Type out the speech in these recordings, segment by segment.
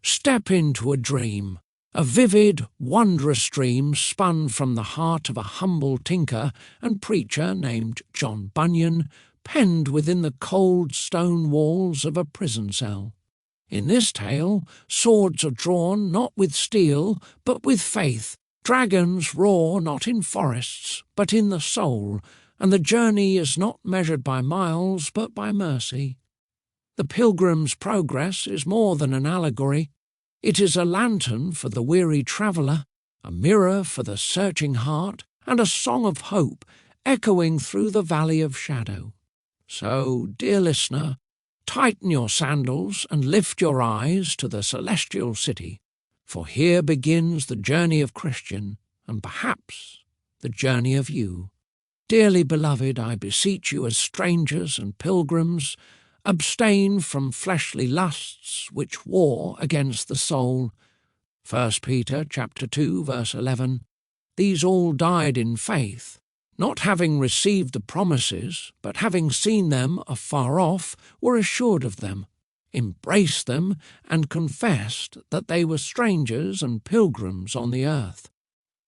Step into a dream, a vivid, wondrous dream spun from the heart of a humble tinker and preacher named John Bunyan, penned within the cold stone walls of a prison cell. In this tale, swords are drawn not with steel, but with faith. Dragons roar not in forests, but in the soul, and the journey is not measured by miles, but by mercy. The Pilgrim's Progress is more than an allegory. It is a lantern for the weary traveller, a mirror for the searching heart, and a song of hope echoing through the valley of shadow. So, dear listener, tighten your sandals and lift your eyes to the celestial city, for here begins the journey of Christian, and perhaps the journey of you. Dearly beloved, I beseech you as strangers and pilgrims, abstain from fleshly lusts which war against the soul. 1 Peter chapter 2, verse 11. These all died in faith, not having received the promises, but having seen them afar off, were assured of them, embraced them, and confessed that they were strangers and pilgrims on the earth.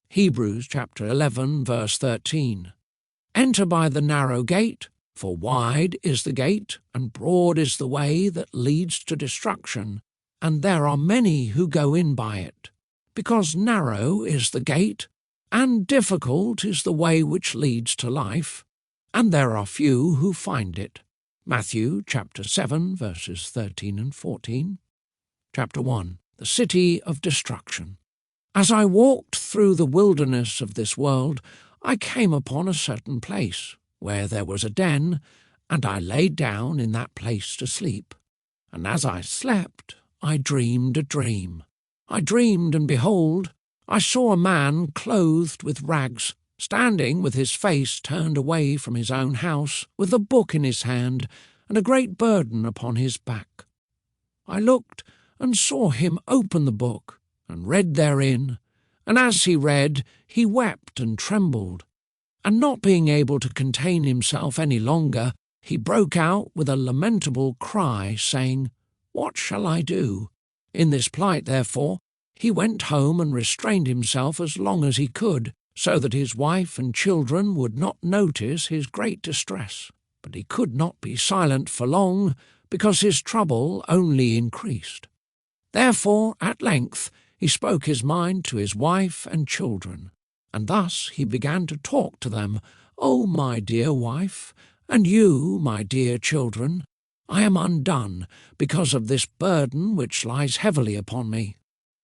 Hebrews chapter 11, verse 13. Enter by the narrow gate, for wide is the gate, and broad is the way that leads to destruction, and there are many who go in by it. Because narrow is the gate, and difficult is the way which leads to life, and there are few who find it. Matthew chapter 7, verses 13 and 14. Chapter 1. The City of Destruction. As I walked through the wilderness of this world, I came upon a certain place, where there was a den, and I laid down in that place to sleep. And as I slept, I dreamed a dream. I dreamed, and behold, I saw a man clothed with rags, standing with his face turned away from his own house, with a book in his hand, and a great burden upon his back. I looked, and saw him open the book, and read therein, and as he read, he wept and trembled. And not being able to contain himself any longer, he broke out with a lamentable cry, saying, What shall I do? In this plight, therefore, he went home and restrained himself as long as he could, so that his wife and children would not notice his great distress. But he could not be silent for long, because his trouble only increased. Therefore, at length, he spoke his mind to his wife and children, and thus he began to talk to them. O my dear wife, and you, my dear children, I am undone because of this burden which lies heavily upon me.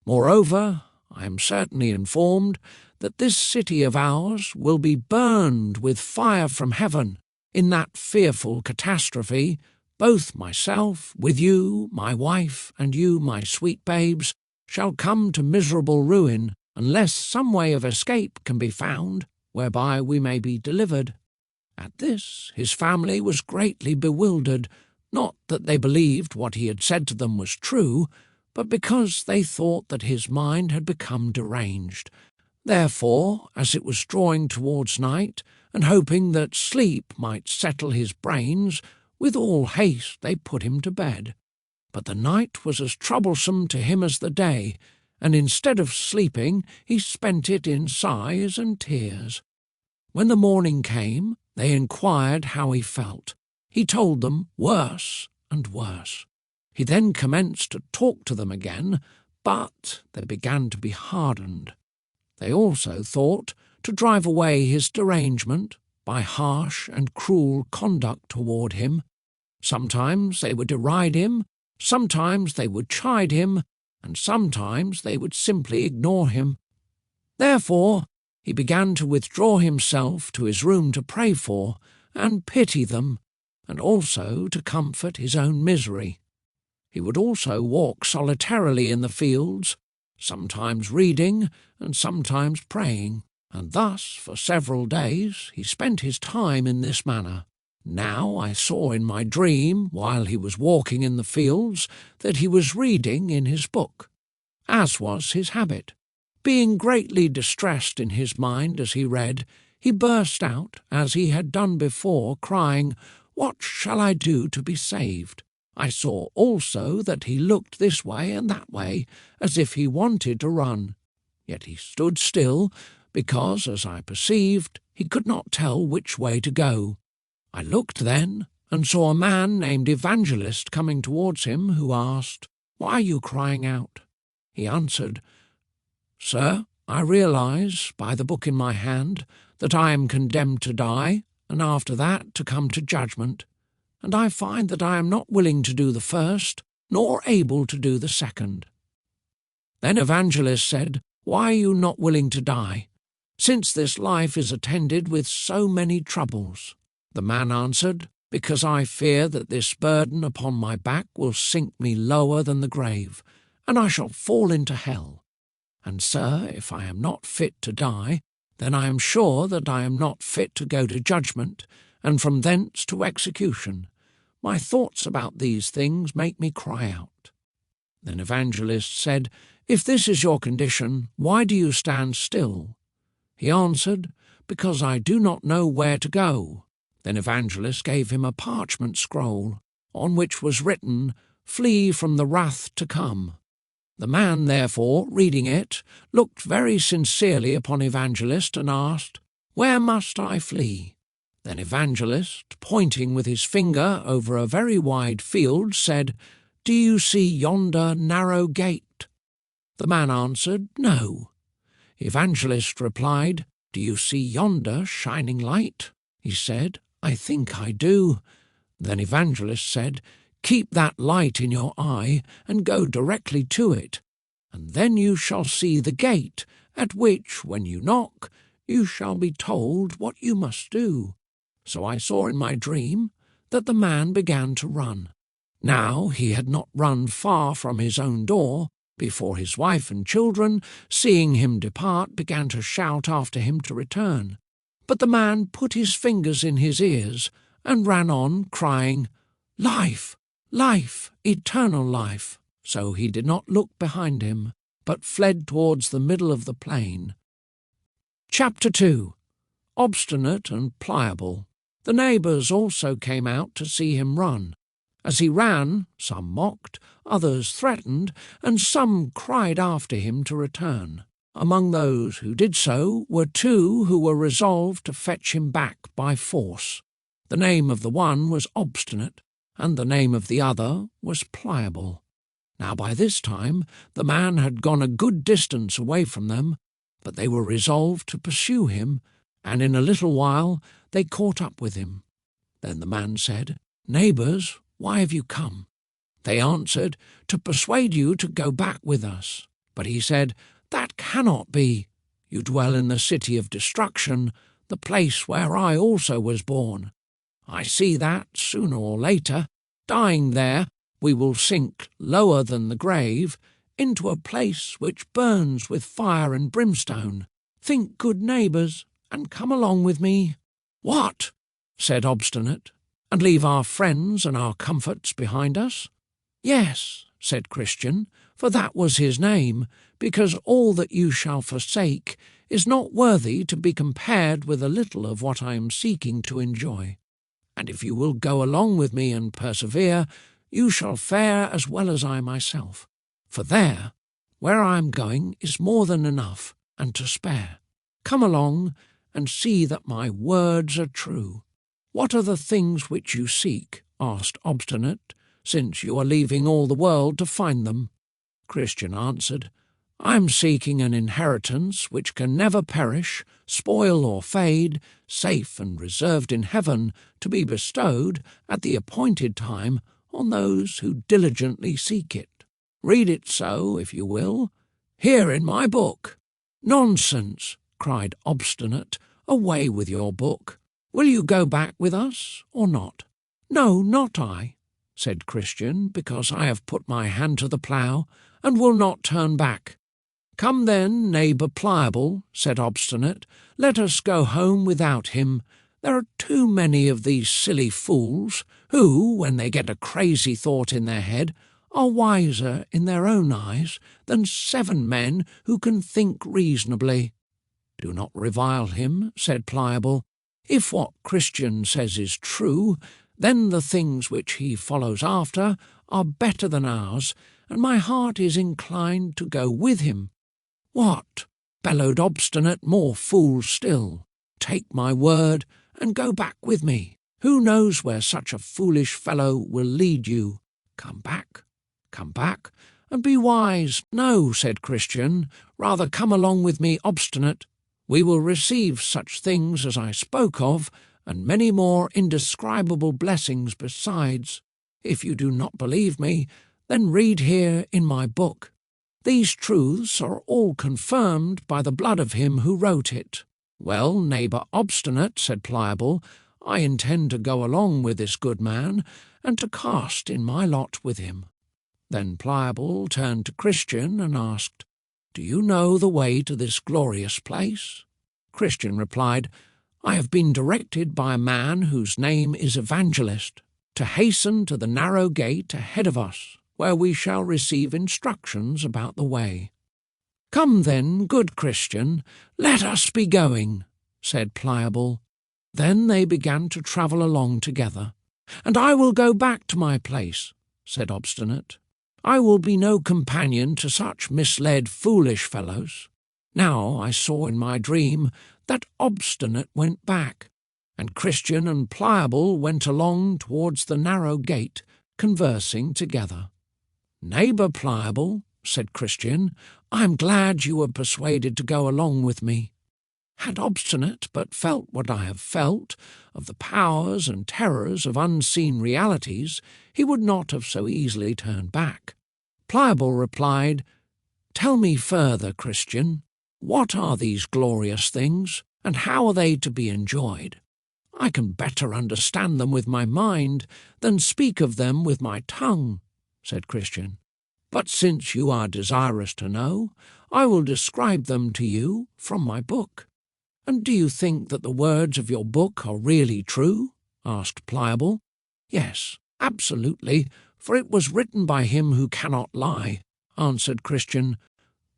Moreover, I am certainly informed that this city of ours will be burned with fire from heaven. In that fearful catastrophe, both myself, with you, my wife, and you, my sweet babes, shall come to miserable ruin, unless some way of escape can be found, whereby we may be delivered. At this his family was greatly bewildered, not that they believed what he had said to them was true, but because they thought that his mind had become deranged. Therefore, as it was drawing towards night, and hoping that sleep might settle his brains, with all haste they put him to bed. But the night was as troublesome to him as the day, and instead of sleeping he spent it in sighs and tears. When the morning came, they inquired how he felt. He told them worse and worse. He then commenced to talk to them again, but they began to be hardened. They also thought to drive away his derangement by harsh and cruel conduct toward him. Sometimes they would deride him, sometimes they would chide him, and sometimes they would simply ignore him. Therefore, he began to withdraw himself to his room to pray for and pity them, and also to comfort his own misery. He would also walk solitarily in the fields, sometimes reading and sometimes praying, and thus for several days he spent his time in this manner. Now I saw in my dream, while he was walking in the fields, that he was reading in his book, as was his habit. Being greatly distressed in his mind as he read, he burst out, as he had done before, crying, What shall I do to be saved? I saw also that he looked this way and that way, as if he wanted to run. Yet he stood still, because, as I perceived, he could not tell which way to go. I looked then, and saw a man named Evangelist coming towards him, who asked, "Why are you crying out?" He answered, "Sir, I realize, by the book in my hand, that I am condemned to die, and after that to come to judgment. And I find that I am not willing to do the first, nor able to do the second." Then Evangelist said, "Why are you not willing to die, since this life is attended with so many troubles?" The man answered, "Because I fear that this burden upon my back will sink me lower than the grave, and I shall fall into hell. And, sir, if I am not fit to die, then I am sure that I am not fit to go to judgment, and from thence to execution. My thoughts about these things make me cry out." Then Evangelist said, "If this is your condition, why do you stand still?" He answered, "Because I do not know where to go." Then Evangelist gave him a parchment scroll, on which was written, "Flee from the wrath to come." The man, therefore, reading it, looked very sincerely upon Evangelist and asked, "Where must I flee?" Then Evangelist, pointing with his finger over a very wide field, said, "Do you see yonder narrow gate?" The man answered, "No." Evangelist replied, "Do you see yonder shining light?" He said, "I think I do." Then Evangelist said, "Keep that light in your eye, and go directly to it, and then you shall see the gate, at which, when you knock, you shall be told what you must do." So I saw in my dream that the man began to run. Now he had not run far from his own door, before his wife and children, seeing him depart, began to shout after him to return. But the man put his fingers in his ears, and ran on, crying, "Life! Life! Eternal life!" So he did not look behind him, but fled towards the middle of the plain. Chapter 2. Obstinate and Pliable. The neighbours also came out to see him run. As he ran, some mocked, others threatened, and some cried after him to return. Among those who did so were two who were resolved to fetch him back by force. The name of the one was Obstinate, and the name of the other was Pliable. Now by this time the man had gone a good distance away from them, but they were resolved to pursue him, and in a little while they caught up with him. Then the man said, "Neighbours, why have you come?" They answered, "To persuade you to go back with us." But he said, "That cannot be. You dwell in the city of destruction, the place where I also was born. I see that, sooner or later, dying there, we will sink lower than the grave, into a place which burns with fire and brimstone. Think, good neighbours, and come along with me." "What?" said Obstinate, "and leave our friends and our comforts behind us?" "Yes," said Christian, for that was his name, "because all that you shall forsake is not worthy to be compared with a little of what I am seeking to enjoy. And if you will go along with me and persevere, you shall fare as well as I myself. For there, where I am going, is more than enough, and to spare. Come along, and see that my words are true." "What are the things which you seek?" asked Obstinate, "since you are leaving all the world to find them?" Christian answered, "I am seeking an inheritance which can never perish, spoil or fade, safe and reserved in heaven, to be bestowed at the appointed time on those who diligently seek it. Read it so, if you will, here in my book." "Nonsense," cried Obstinate, "away with your book. Will you go back with us or not?" "No, not I," said Christian, "because I have put my hand to the plough, and will not turn back." "Come then, neighbour Pliable," said Obstinate, "let us go home without him. There are too many of these silly fools, who, when they get a crazy thought in their head, are wiser in their own eyes than 7 men who can think reasonably." "Do not revile him," said Pliable. "If what Christian says is true, then the things which he follows after are better than ours, and my heart is inclined to go with him." "What?" bellowed Obstinate, more fool still. "Take my word and go back with me. Who knows where such a foolish fellow will lead you? Come back, and be wise." "No," said Christian, "rather come along with me, Obstinate. We will receive such things as I spoke of, and many more indescribable blessings besides. If you do not believe me, then read here in my book. These truths are all confirmed by the blood of him who wrote it." "Well, neighbour Obstinate," said Pliable, "I intend to go along with this good man, and to cast in my lot with him." Then Pliable turned to Christian and asked, "Do you know the way to this glorious place?" Christian replied, "I have been directed by a man whose name is Evangelist, to hasten to the narrow gate ahead of us, where we shall receive instructions about the way." "Come then, good Christian, let us be going," said Pliable. Then they began to travel along together. "And I will go back to my place," said Obstinate. "I will be no companion to such misled, foolish fellows." Now I saw in my dream that Obstinate went back, and Christian and Pliable went along towards the narrow gate, conversing together. "Neighbour Pliable," said Christian, "I am glad you were persuaded to go along with me. Had Obstinate but felt what I have felt, of the powers and terrors of unseen realities, he would not have so easily turned back." Pliable replied, "Tell me further, Christian. What are these glorious things, and how are they to be enjoyed? I can better understand them with my mind than speak of them with my tongue," said Christian. "But since you are desirous to know, I will describe them to you from my book." "And do you think that the words of your book are really true?" asked Pliable. "Yes, absolutely, for it was written by him who cannot lie," answered Christian.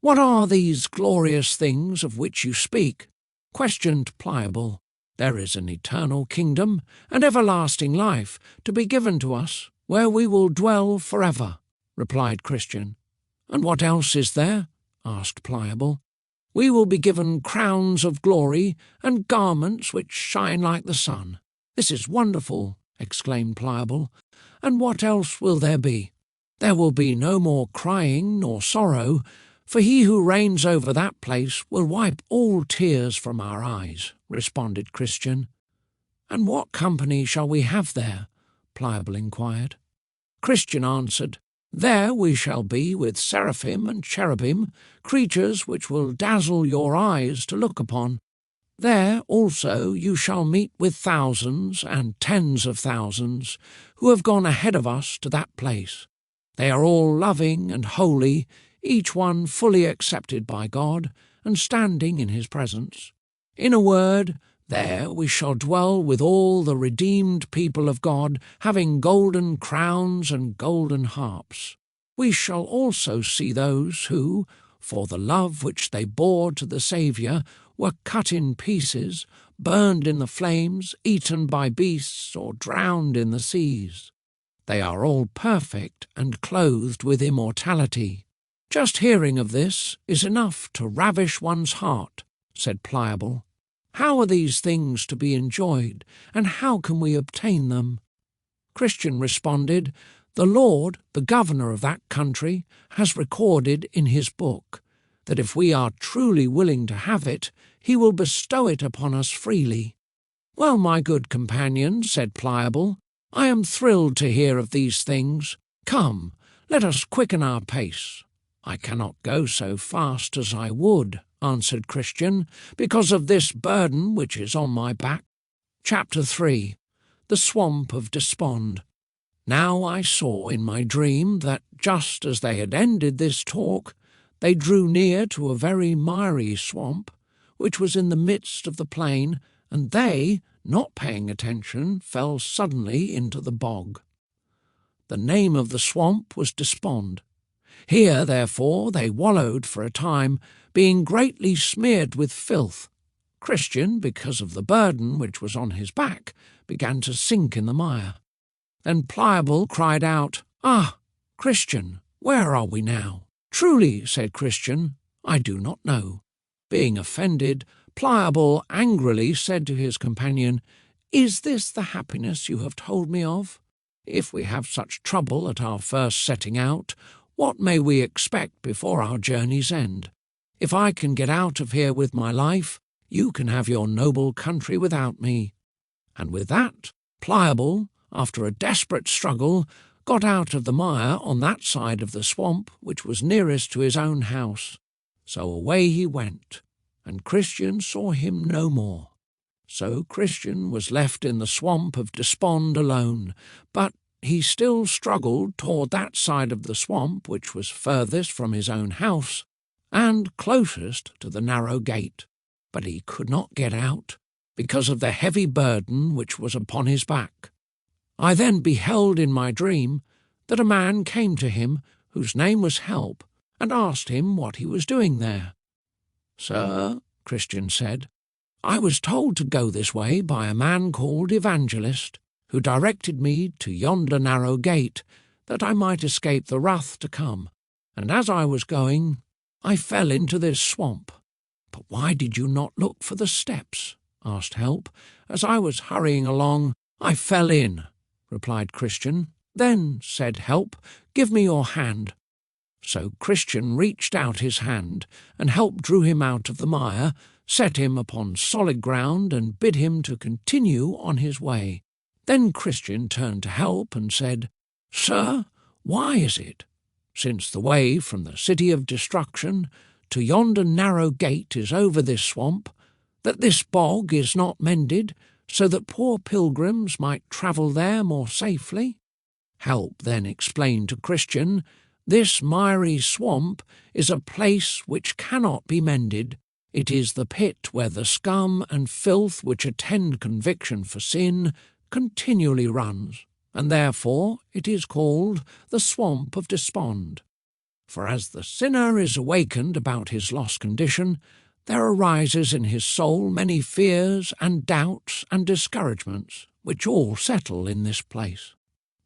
"What are these glorious things of which you speak?" questioned Pliable. "There is an eternal kingdom and everlasting life to be given to us, where we will dwell forever," replied Christian. "And what else is there?" asked Pliable. "We will be given crowns of glory and garments which shine like the sun." "This is wonderful," exclaimed Pliable. "And what else will there be?" "There will be no more crying nor sorrow, for he who reigns over that place will wipe all tears from our eyes," responded Christian. "And what company shall we have there?" Pliable inquired. Christian answered, "There we shall be with seraphim and cherubim, creatures which will dazzle your eyes to look upon. There also you shall meet with thousands and tens of thousands who have gone ahead of us to that place. They are all loving and holy, each one fully accepted by God and standing in his presence. In a word, there we shall dwell with all the redeemed people of God, having golden crowns and golden harps. We shall also see those who, for the love which they bore to the Saviour, were cut in pieces, burned in the flames, eaten by beasts, or drowned in the seas. They are all perfect and clothed with immortality." "Just hearing of this is enough to ravish one's heart," said Pliable. "How are these things to be enjoyed, and how can we obtain them?" Christian responded, "The Lord, the governor of that country, has recorded in his book that if we are truly willing to have it, he will bestow it upon us freely." "Well, my good companion," said Pliable, "I am thrilled to hear of these things. Come, let us quicken our pace." "I cannot go so fast as I would," answered Christian, "because of this burden which is on my back." Chapter 3. The Swamp of Despond. Now I saw in my dream that, just as they had ended this talk, they drew near to a very miry swamp, which was in the midst of the plain, and they, not paying attention, fell suddenly into the bog. The name of the swamp was Despond. Here, therefore, they wallowed for a time, being greatly smeared with filth. Christian, because of the burden which was on his back, began to sink in the mire. Then Pliable cried out, "Ah, Christian, where are we now?" "Truly," said Christian, "I do not know." Being offended, Pliable angrily said to his companion, "Is this the happiness you have told me of? If we have such trouble at our first setting out, what may we expect before our journey's end? If I can get out of here with my life, you can have your noble country without me." And with that, Pliable, after a desperate struggle, got out of the mire on that side of the swamp which was nearest to his own house. So away he went, and Christian saw him no more. So Christian was left in the Swamp of Despond alone, but he still struggled toward that side of the swamp which was furthest from his own house, and closest to the narrow gate. But he could not get out, because of the heavy burden which was upon his back. I then beheld in my dream that a man came to him, whose name was Help, and asked him what he was doing there. "Sir," Christian said, "I was told to go this way by a man called Evangelist, who directed me to yonder narrow gate, that I might escape the wrath to come. And as I was going, I fell into this swamp." "But why did you not look for the steps?" asked Help. "As I was hurrying along, I fell in," replied Christian. "Then," said Help, "give me your hand." So Christian reached out his hand, and Help drew him out of the mire, set him upon solid ground, and bid him to continue on his way. Then Christian turned to Help and said, "Sir, why is it, since the way from the city of destruction to yonder narrow gate is over this swamp, that this bog is not mended, so that poor pilgrims might travel there more safely?" Help then explained to Christian, "This miry swamp is a place which cannot be mended. It is the pit where the scum and filth which attend conviction for sin continually runs, and therefore it is called the Swamp of Despond. For as the sinner is awakened about his lost condition, there arises in his soul many fears and doubts and discouragements, which all settle in this place.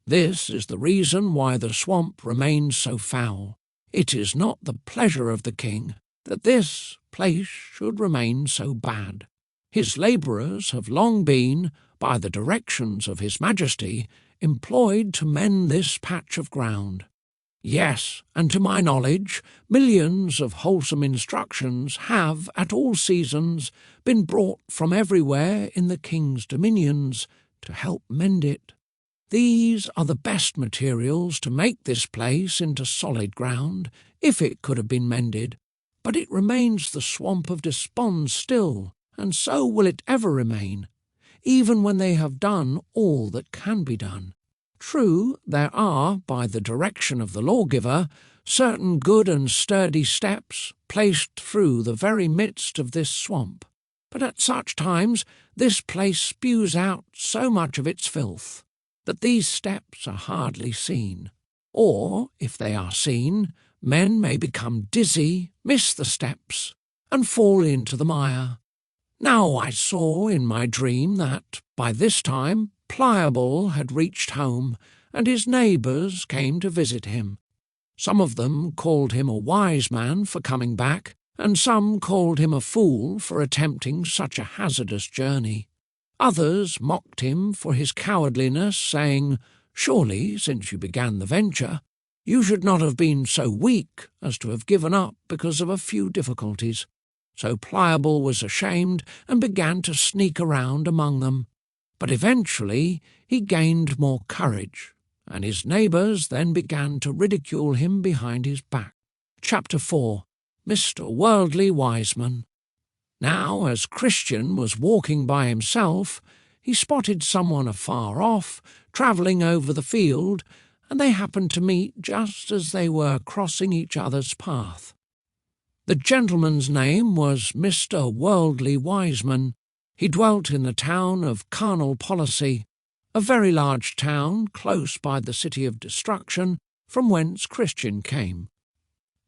This is the reason why the swamp remains so foul. It is not the pleasure of the king that this place should remain so bad. His labourers have long been, by the directions of his majesty, employed to mend this patch of ground. Yes, and to my knowledge, millions of wholesome instructions have, at all seasons, been brought from everywhere in the king's dominions to help mend it. These are the best materials to make this place into solid ground, if it could have been mended, but it remains the Swamp of Despond still, and so will it ever remain, even when they have done all that can be done. True, there are, by the direction of the lawgiver, certain good and sturdy steps placed through the very midst of this swamp, but at such times this place spews out so much of its filth that these steps are hardly seen. Or, if they are seen, men may become dizzy, miss the steps, and fall into the mire. Now I saw in my dream that, by this time, Pliable had reached home, and his neighbours came to visit him. Some of them called him a wise man for coming back, and some called him a fool for attempting such a hazardous journey. Others mocked him for his cowardliness, saying, "Surely, since you began the venture, you should not have been so weak as to have given up because of a few difficulties." So Pliable was ashamed and began to sneak around among them. But eventually he gained more courage, and his neighbours then began to ridicule him behind his back. Chapter 4. Mr. Worldly-Wiseman. Now, as Christian was walking by himself, he spotted someone afar off, travelling over the field, and they happened to meet just as they were crossing each other's path. The gentleman's name was Mr. Worldly-Wiseman. He dwelt in the town of Carnal Policy, a very large town close by the city of destruction, from whence Christian came.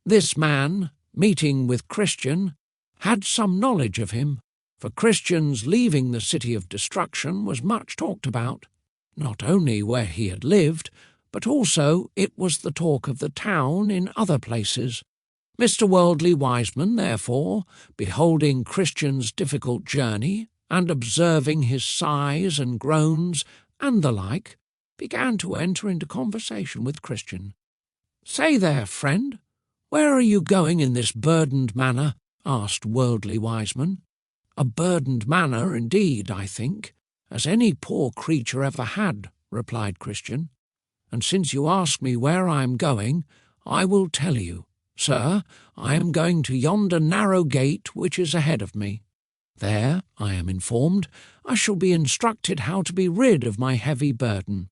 This man, meeting with Christian, had some knowledge of him, for Christian's leaving the city of destruction was much talked about, not only where he had lived, but also it was the talk of the town in other places. Mr. Worldly-Wiseman, therefore, beholding Christian's difficult journey, and observing his sighs and groans, and the like, began to enter into conversation with Christian. "Say there, friend, where are you going in this burdened manner?" asked Worldly-Wiseman. "A burdened manner, indeed, I think, as any poor creature ever had," replied Christian. "And since you ask me where I am going, I will tell you. Sir, I am going to yonder narrow gate which is ahead of me. There, I am informed, I shall be instructed how to be rid of my heavy burden."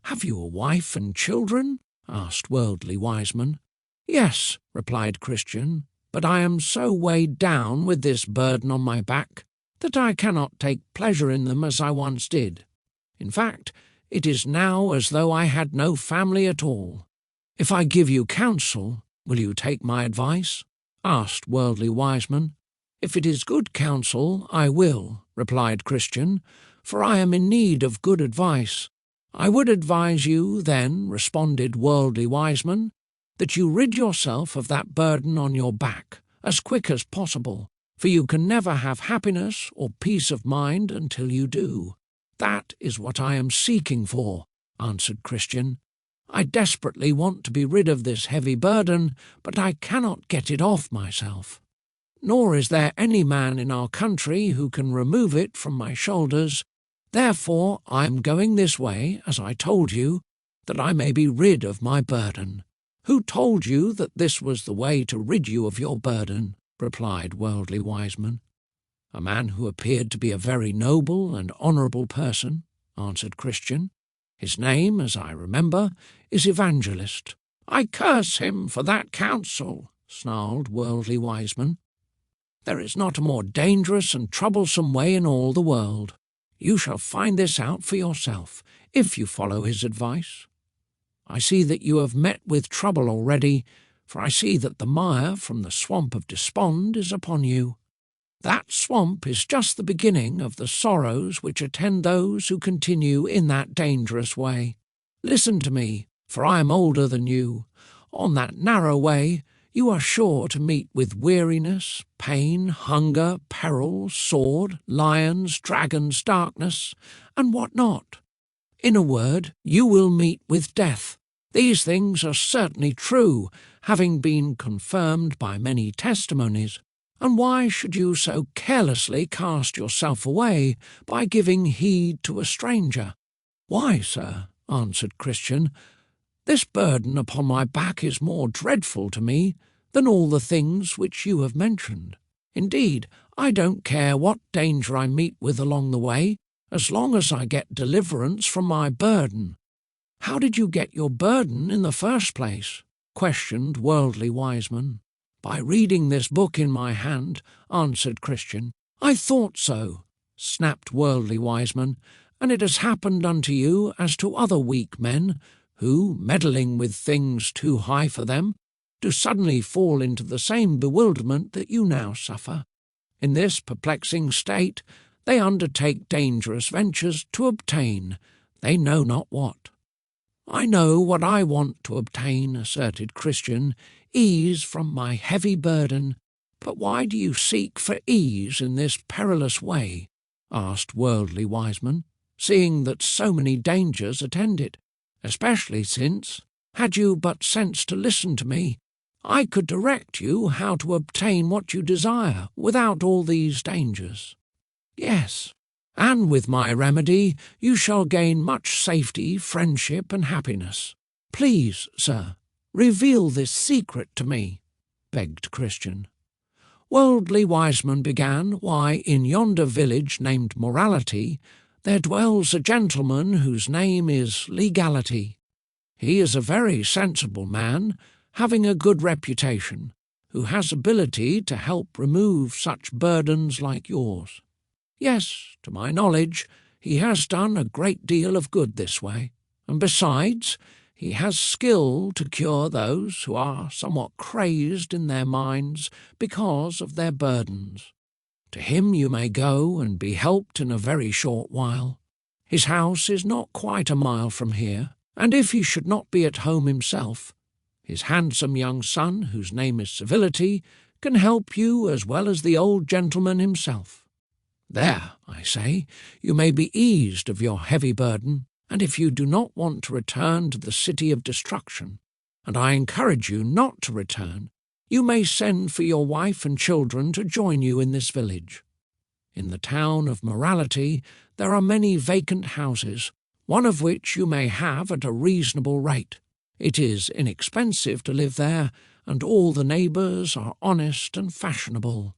"Have you a wife and children?" asked Worldly-Wiseman. "Yes," replied Christian, "but I am so weighed down with this burden on my back that I cannot take pleasure in them as I once did. In fact, it is now as though I had no family at all. If I give you counsel, will you take my advice?" asked Worldly-Wiseman. "If it is good counsel, I will," replied Christian, "for I am in need of good advice." "I would advise you, then," responded Worldly-Wiseman, "that you rid yourself of that burden on your back as quick as possible, for you can never have happiness or peace of mind until you do." "That is what I am seeking for," answered Christian. "I desperately want to be rid of this heavy burden, but I cannot get it off myself. Nor is there any man in our country who can remove it from my shoulders. Therefore I am going this way, as I told you, that I may be rid of my burden." "Who told you that this was the way to rid you of your burden?" replied Worldly-Wiseman. "A man who appeared to be a very noble and honourable person," answered Christian. "His name, as I remember, is Evangelist." "I curse him for that counsel," snarled Worldly-Wiseman. "There is not a more dangerous and troublesome way in all the world. You shall find this out for yourself, if you follow his advice. I see that you have met with trouble already, for I see that the mire from the Swamp of Despond is upon you. That swamp is just the beginning of the sorrows which attend those who continue in that dangerous way. Listen to me, for I am older than you. On that narrow way you are sure to meet with weariness, pain, hunger, peril, sword, lions, dragons, darkness, and what not. In a word, you will meet with death. These things are certainly true, having been confirmed by many testimonies. And why should you so carelessly cast yourself away by giving heed to a stranger?" "Why, sir," answered Christian, "this burden upon my back is more dreadful to me than all the things which you have mentioned. Indeed, I don't care what danger I meet with along the way, as long as I get deliverance from my burden." "How did you get your burden in the first place?" questioned Worldly-Wiseman. "By reading this book in my hand," answered Christian. "I thought so," snapped Worldly-Wiseman, "and it has happened unto you as to other weak men, who, meddling with things too high for them, do suddenly fall into the same bewilderment that you now suffer. In this perplexing state they undertake dangerous ventures to obtain they know not what." "I know what I want to obtain," asserted Christian, "ease from my heavy burden." "But why do you seek for ease in this perilous way?" asked Worldly-Wiseman, "seeing that so many dangers attend it, especially since, had you but sense to listen to me, I could direct you how to obtain what you desire without all these dangers. Yes, and with my remedy you shall gain much safety, friendship, and happiness. Please, sir, reveal this secret to me," begged Christian. Worldly-Wiseman began, "Why, in yonder village named Morality there dwells a gentleman whose name is Legality. He is a very sensible man, having a good reputation, who has ability to help remove such burdens like yours. Yes, to my knowledge, he has done a great deal of good this way, and besides, he has skill to cure those who are somewhat crazed in their minds because of their burdens. To him you may go and be helped in a very short while. His house is not quite a mile from here, and if he should not be at home himself, his handsome young son, whose name is Civility, can help you as well as the old gentleman himself. There, I say, you may be eased of your heavy burden, and if you do not want to return to the city of destruction, and I encourage you not to return, you may send for your wife and children to join you in this village. In the town of Morality there are many vacant houses, one of which you may have at a reasonable rate. It is inexpensive to live there, and all the neighbours are honest and fashionable.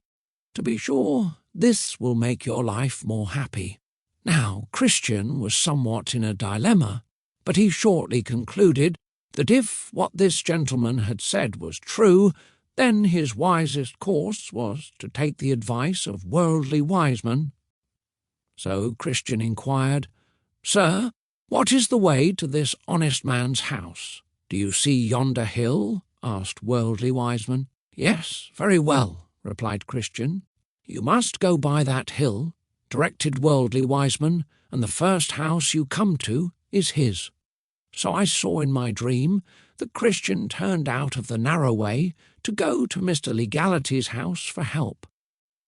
To be sure, this will make your life more happy." Now, Christian was somewhat in a dilemma, but he shortly concluded that if what this gentleman had said was true, then his wisest course was to take the advice of Worldly-Wiseman. So Christian inquired, "Sir, what is the way to this honest man's house?" "Do you see yonder hill?" asked Worldly-Wiseman. "Yes, very well," replied Christian. "You must go by that hill," directed Worldly-Wiseman, "and the first house you come to is his." So I saw in my dream that Christian turned out of the narrow way to go to Mr. Legality's house for help.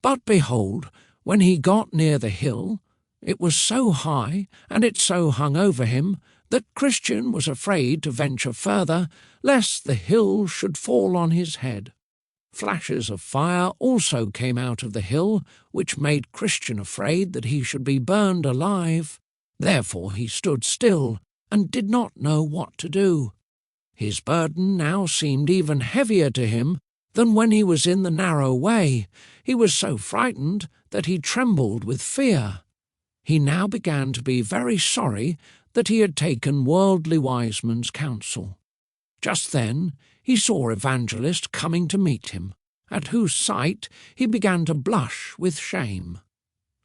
But behold, when he got near the hill, it was so high, and it so hung over him, that Christian was afraid to venture further, lest the hill should fall on his head. Flashes of fire also came out of the hill, which made Christian afraid that he should be burned alive. Therefore he stood still, and did not know what to do. His burden now seemed even heavier to him than when he was in the narrow way. He was so frightened that he trembled with fear. He now began to be very sorry that he had taken Worldly-Wiseman's counsel. Just then he saw Evangelist coming to meet him, at whose sight he began to blush with shame.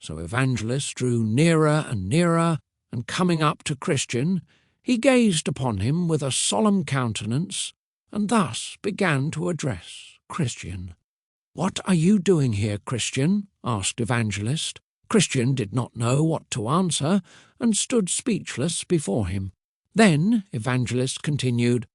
So Evangelist drew nearer and nearer, and coming up to Christian, he gazed upon him with a solemn countenance, and thus began to address Christian. "What are you doing here, Christian?" asked Evangelist. Christian did not know what to answer, and stood speechless before him. Then Evangelist continued,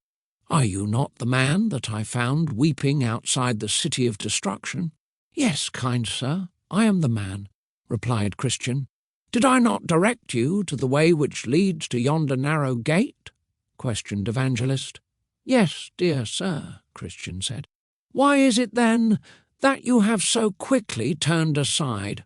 "Are you not the man that I found weeping outside the city of destruction?" "Yes, kind sir, I am the man," replied Christian. "Did I not direct you to the way which leads to yonder narrow gate?" questioned Evangelist. "Yes, dear sir," Christian said. "Why is it, then, that you have so quickly turned aside?"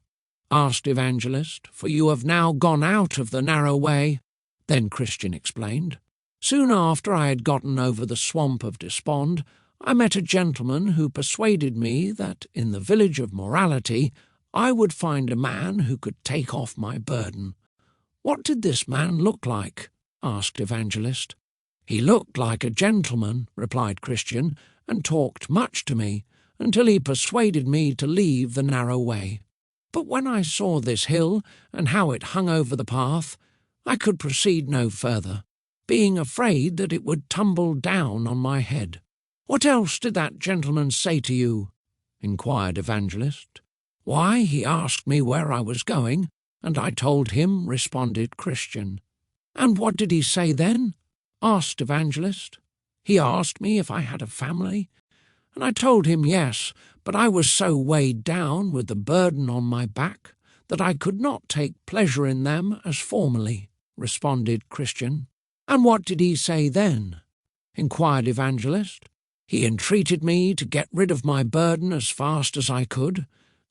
asked Evangelist, "for you have now gone out of the narrow way." Then Christian explained. "Soon after I had gotten over the Swamp of Despond, I met a gentleman who persuaded me that in the village of Morality I would find a man who could take off my burden." "What did this man look like?" asked Evangelist. "He looked like a gentleman," replied Christian, "and talked much to me, until he persuaded me to leave the narrow way. But when I saw this hill, and how it hung over the path, I could proceed no further, being afraid that it would tumble down on my head." "What else did that gentleman say to you?" inquired Evangelist. "Why, he asked me where I was going, and I told him," responded Christian. "And what did he say then?" asked Evangelist. "He asked me if I had a family, and I told him yes, but I was so weighed down with the burden on my back that I could not take pleasure in them as formerly," responded Christian. "And what did he say then?" inquired Evangelist. "He entreated me to get rid of my burden as fast as I could,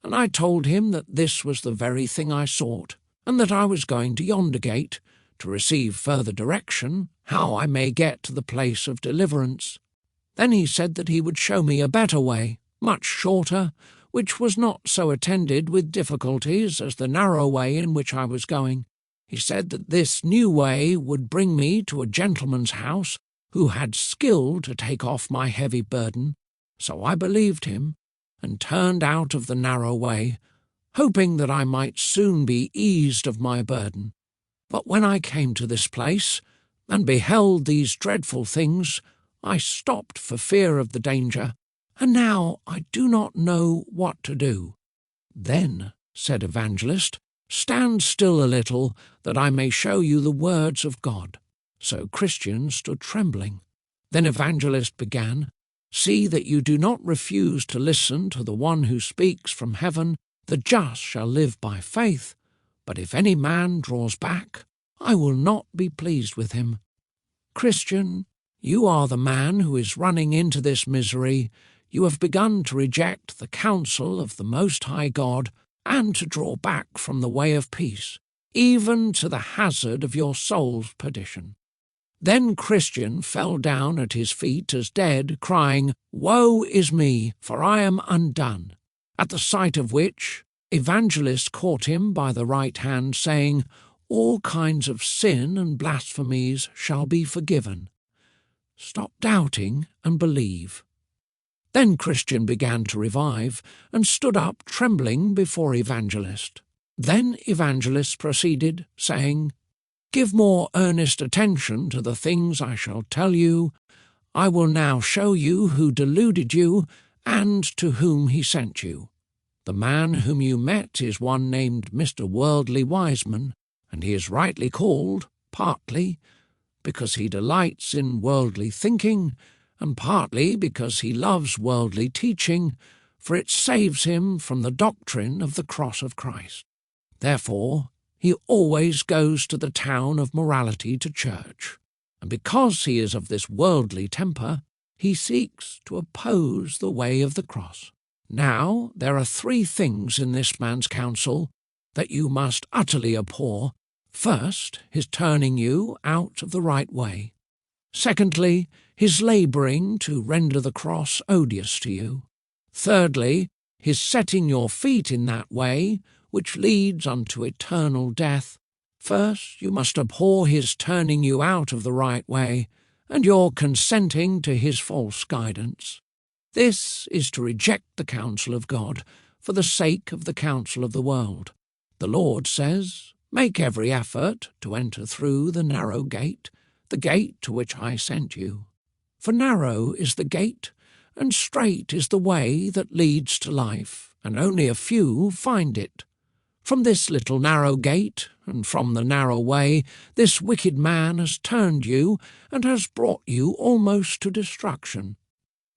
and I told him that this was the very thing I sought, and that I was going to yonder gate to receive further direction how I may get to the place of deliverance. Then he said that he would show me a better way, much shorter, which was not so attended with difficulties as the narrow way in which I was going. He said that this new way would bring me to a gentleman's house who had skill to take off my heavy burden. So I believed him, and turned out of the narrow way, hoping that I might soon be eased of my burden. But when I came to this place, and beheld these dreadful things, I stopped for fear of the danger, and now I do not know what to do." "Then," said Evangelist, "stand still a little, that I may show you the words of God." So Christian stood trembling. Then Evangelist began, "See that you do not refuse to listen to the one who speaks from heaven. The just shall live by faith. But if any man draws back, I will not be pleased with him." Christian, you are the man who is running into this misery. You have begun to reject the counsel of the Most High God and to draw back from the way of peace, even to the hazard of your soul's perdition. Then Christian fell down at his feet as dead, crying, "Woe is me, for I am undone." At the sight of which, Evangelist caught him by the right hand, saying, "All kinds of sin and blasphemies shall be forgiven. Stop doubting and believe." Then Christian began to revive, and stood up trembling before Evangelist. Then Evangelist proceeded, saying, "Give more earnest attention to the things I shall tell you. I will now show you who deluded you, and to whom he sent you. The man whom you met is one named Mr. Worldly-Wiseman, and he is rightly called, partly because he delights in worldly thinking, and partly because he loves worldly teaching, for it saves him from the doctrine of the cross of Christ. Therefore he always goes to the town of morality to church, and because he is of this worldly temper, he seeks to oppose the way of the cross. Now there are 3 things in this man's counsel that you must utterly abhor. First, his turning you out of the right way. Secondly, his labouring to render the cross odious to you. Thirdly, his setting your feet in that way which leads unto eternal death. First, you must abhor his turning you out of the right way, and your consenting to his false guidance. This is to reject the counsel of God for the sake of the counsel of the world. The Lord says, "Make every effort to enter through the narrow gate, the gate to which I sent you. For narrow is the gate, and strait is the way that leads to life, and only a few find it. From this little narrow gate, and from the narrow way, this wicked man has turned you, and has brought you almost to destruction.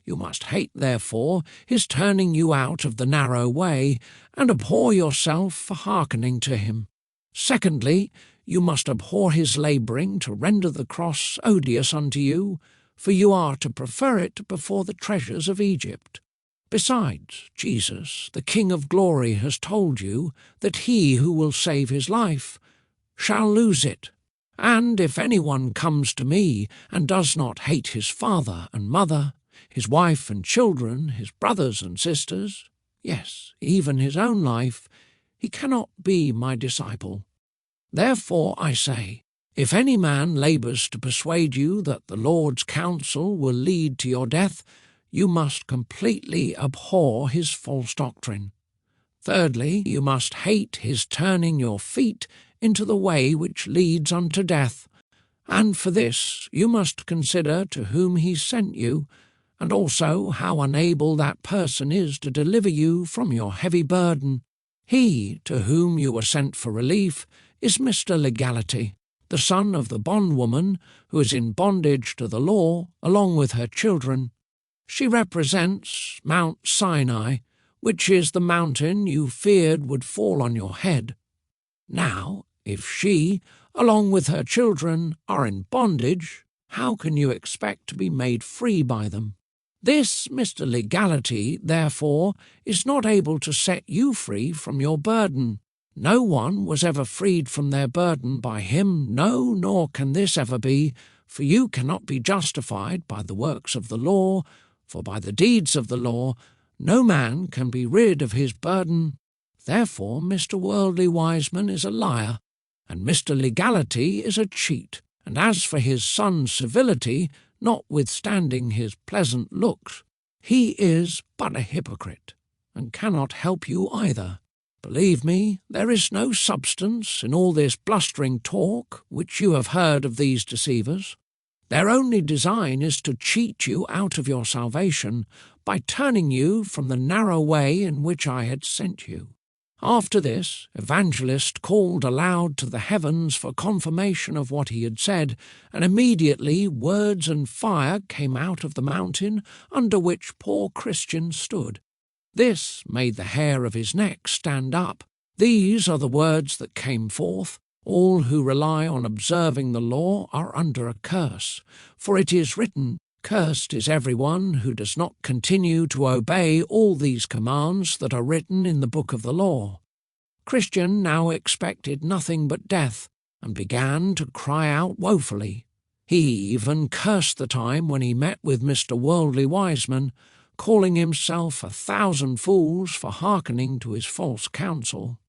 You must hate, therefore, his turning you out of the narrow way, and abhor yourself for hearkening to him. Secondly, you must abhor his labouring to render the cross odious unto you, for you are to prefer it before the treasures of Egypt. Besides, Jesus, the King of glory, has told you that he who will save his life shall lose it. And if anyone comes to me and does not hate his father and mother, his wife and children, his brothers and sisters, yes, even his own life, he cannot be my disciple. Therefore I say, if any man labours to persuade you that the Lord's counsel will lead to your death, you must completely abhor his false doctrine. Thirdly, you must hate his turning your feet into the way which leads unto death, and for this you must consider to whom he sent you, and also how unable that person is to deliver you from your heavy burden. He to whom you were sent for relief is Mr. Legality, the son of the bondwoman who is in bondage to the law along with her children. She represents Mount Sinai, which is the mountain you feared would fall on your head. Now, if she, along with her children, are in bondage, how can you expect to be made free by them? This Mr. Legality, therefore, is not able to set you free from your burden. No one was ever freed from their burden by him, no, nor can this ever be, for you cannot be justified by the works of the law, for by the deeds of the law no man can be rid of his burden. Therefore Mr. Worldly-Wiseman is a liar, and Mr. Legality is a cheat, and as for his son Civility, notwithstanding his pleasant looks, he is but a hypocrite, and cannot help you either. Believe me, there is no substance in all this blustering talk which you have heard of these deceivers. Their only design is to cheat you out of your salvation by turning you from the narrow way in which I had sent you. After this, Evangelist called aloud to the heavens for confirmation of what he had said, and immediately words and fire came out of the mountain under which poor Christian stood. This made the hair of his neck stand up. These are the words that came forth: "All who rely on observing the law are under a curse, for it is written, 'Cursed is everyone who does not continue to obey all these commands that are written in the book of the law.'" Christian now expected nothing but death, and began to cry out woefully. He even cursed the time when he met with Mr. Worldly-Wiseman, calling himself 1,000 fools for hearkening to his false counsel.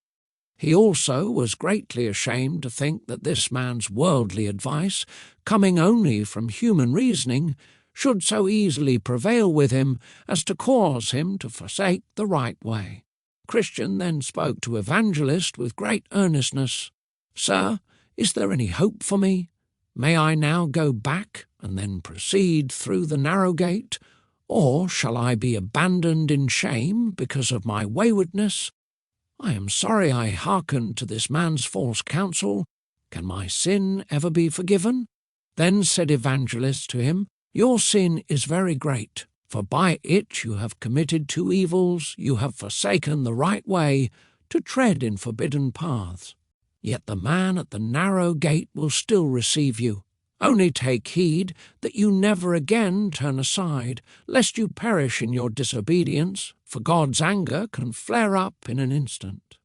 He also was greatly ashamed to think that this man's worldly advice, coming only from human reasoning, should so easily prevail with him as to cause him to forsake the right way. Christian then spoke to Evangelist with great earnestness. "Sir, is there any hope for me? May I now go back and then proceed through the narrow gate, or shall I be abandoned in shame because of my waywardness? I am sorry I hearkened to this man's false counsel. Can my sin ever be forgiven?" Then said Evangelist to him, "Your sin is very great, for by it you have committed 2 evils. You have forsaken the right way to tread in forbidden paths. Yet the man at the narrow gate will still receive you. Only take heed that you never again turn aside, lest you perish in your disobedience, for God's anger can flare up in an instant."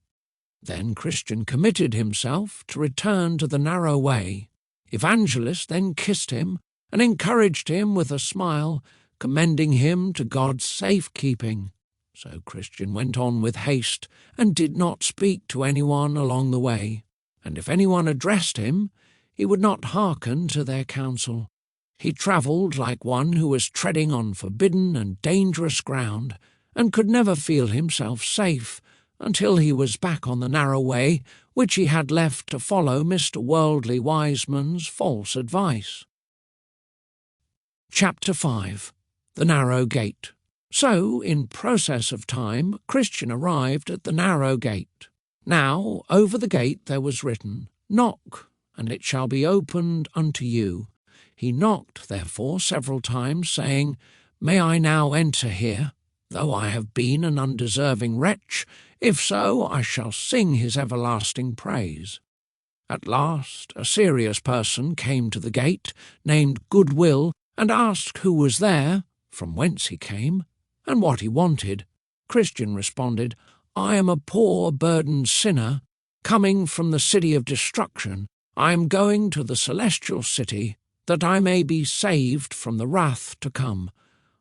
Then Christian committed himself to return to the narrow way. Evangelist then kissed him and encouraged him with a smile, commending him to God's safe-keeping. So Christian went on with haste, and did not speak to anyone along the way, and if anyone addressed him, he would not hearken to their counsel. He travelled like one who was treading on forbidden and dangerous ground, and could never feel himself safe until he was back on the narrow way which he had left to follow Mr. Worldly-Wiseman's false advice. Chapter 5. The Narrow Gate. So, in process of time, Christian arrived at the narrow gate. Now, over the gate there was written, "Knock, and it shall be opened unto you." He knocked, therefore, several times, saying, "May I now enter here? Though I have been an undeserving wretch, if so, I shall sing his everlasting praise." At last, a serious person came to the gate, named Goodwill, and asked who was there, from whence he came, and what he wanted. Christian responded, "I am a poor, burdened sinner, coming from the city of destruction. I am going to the celestial city, that I may be saved from the wrath to come.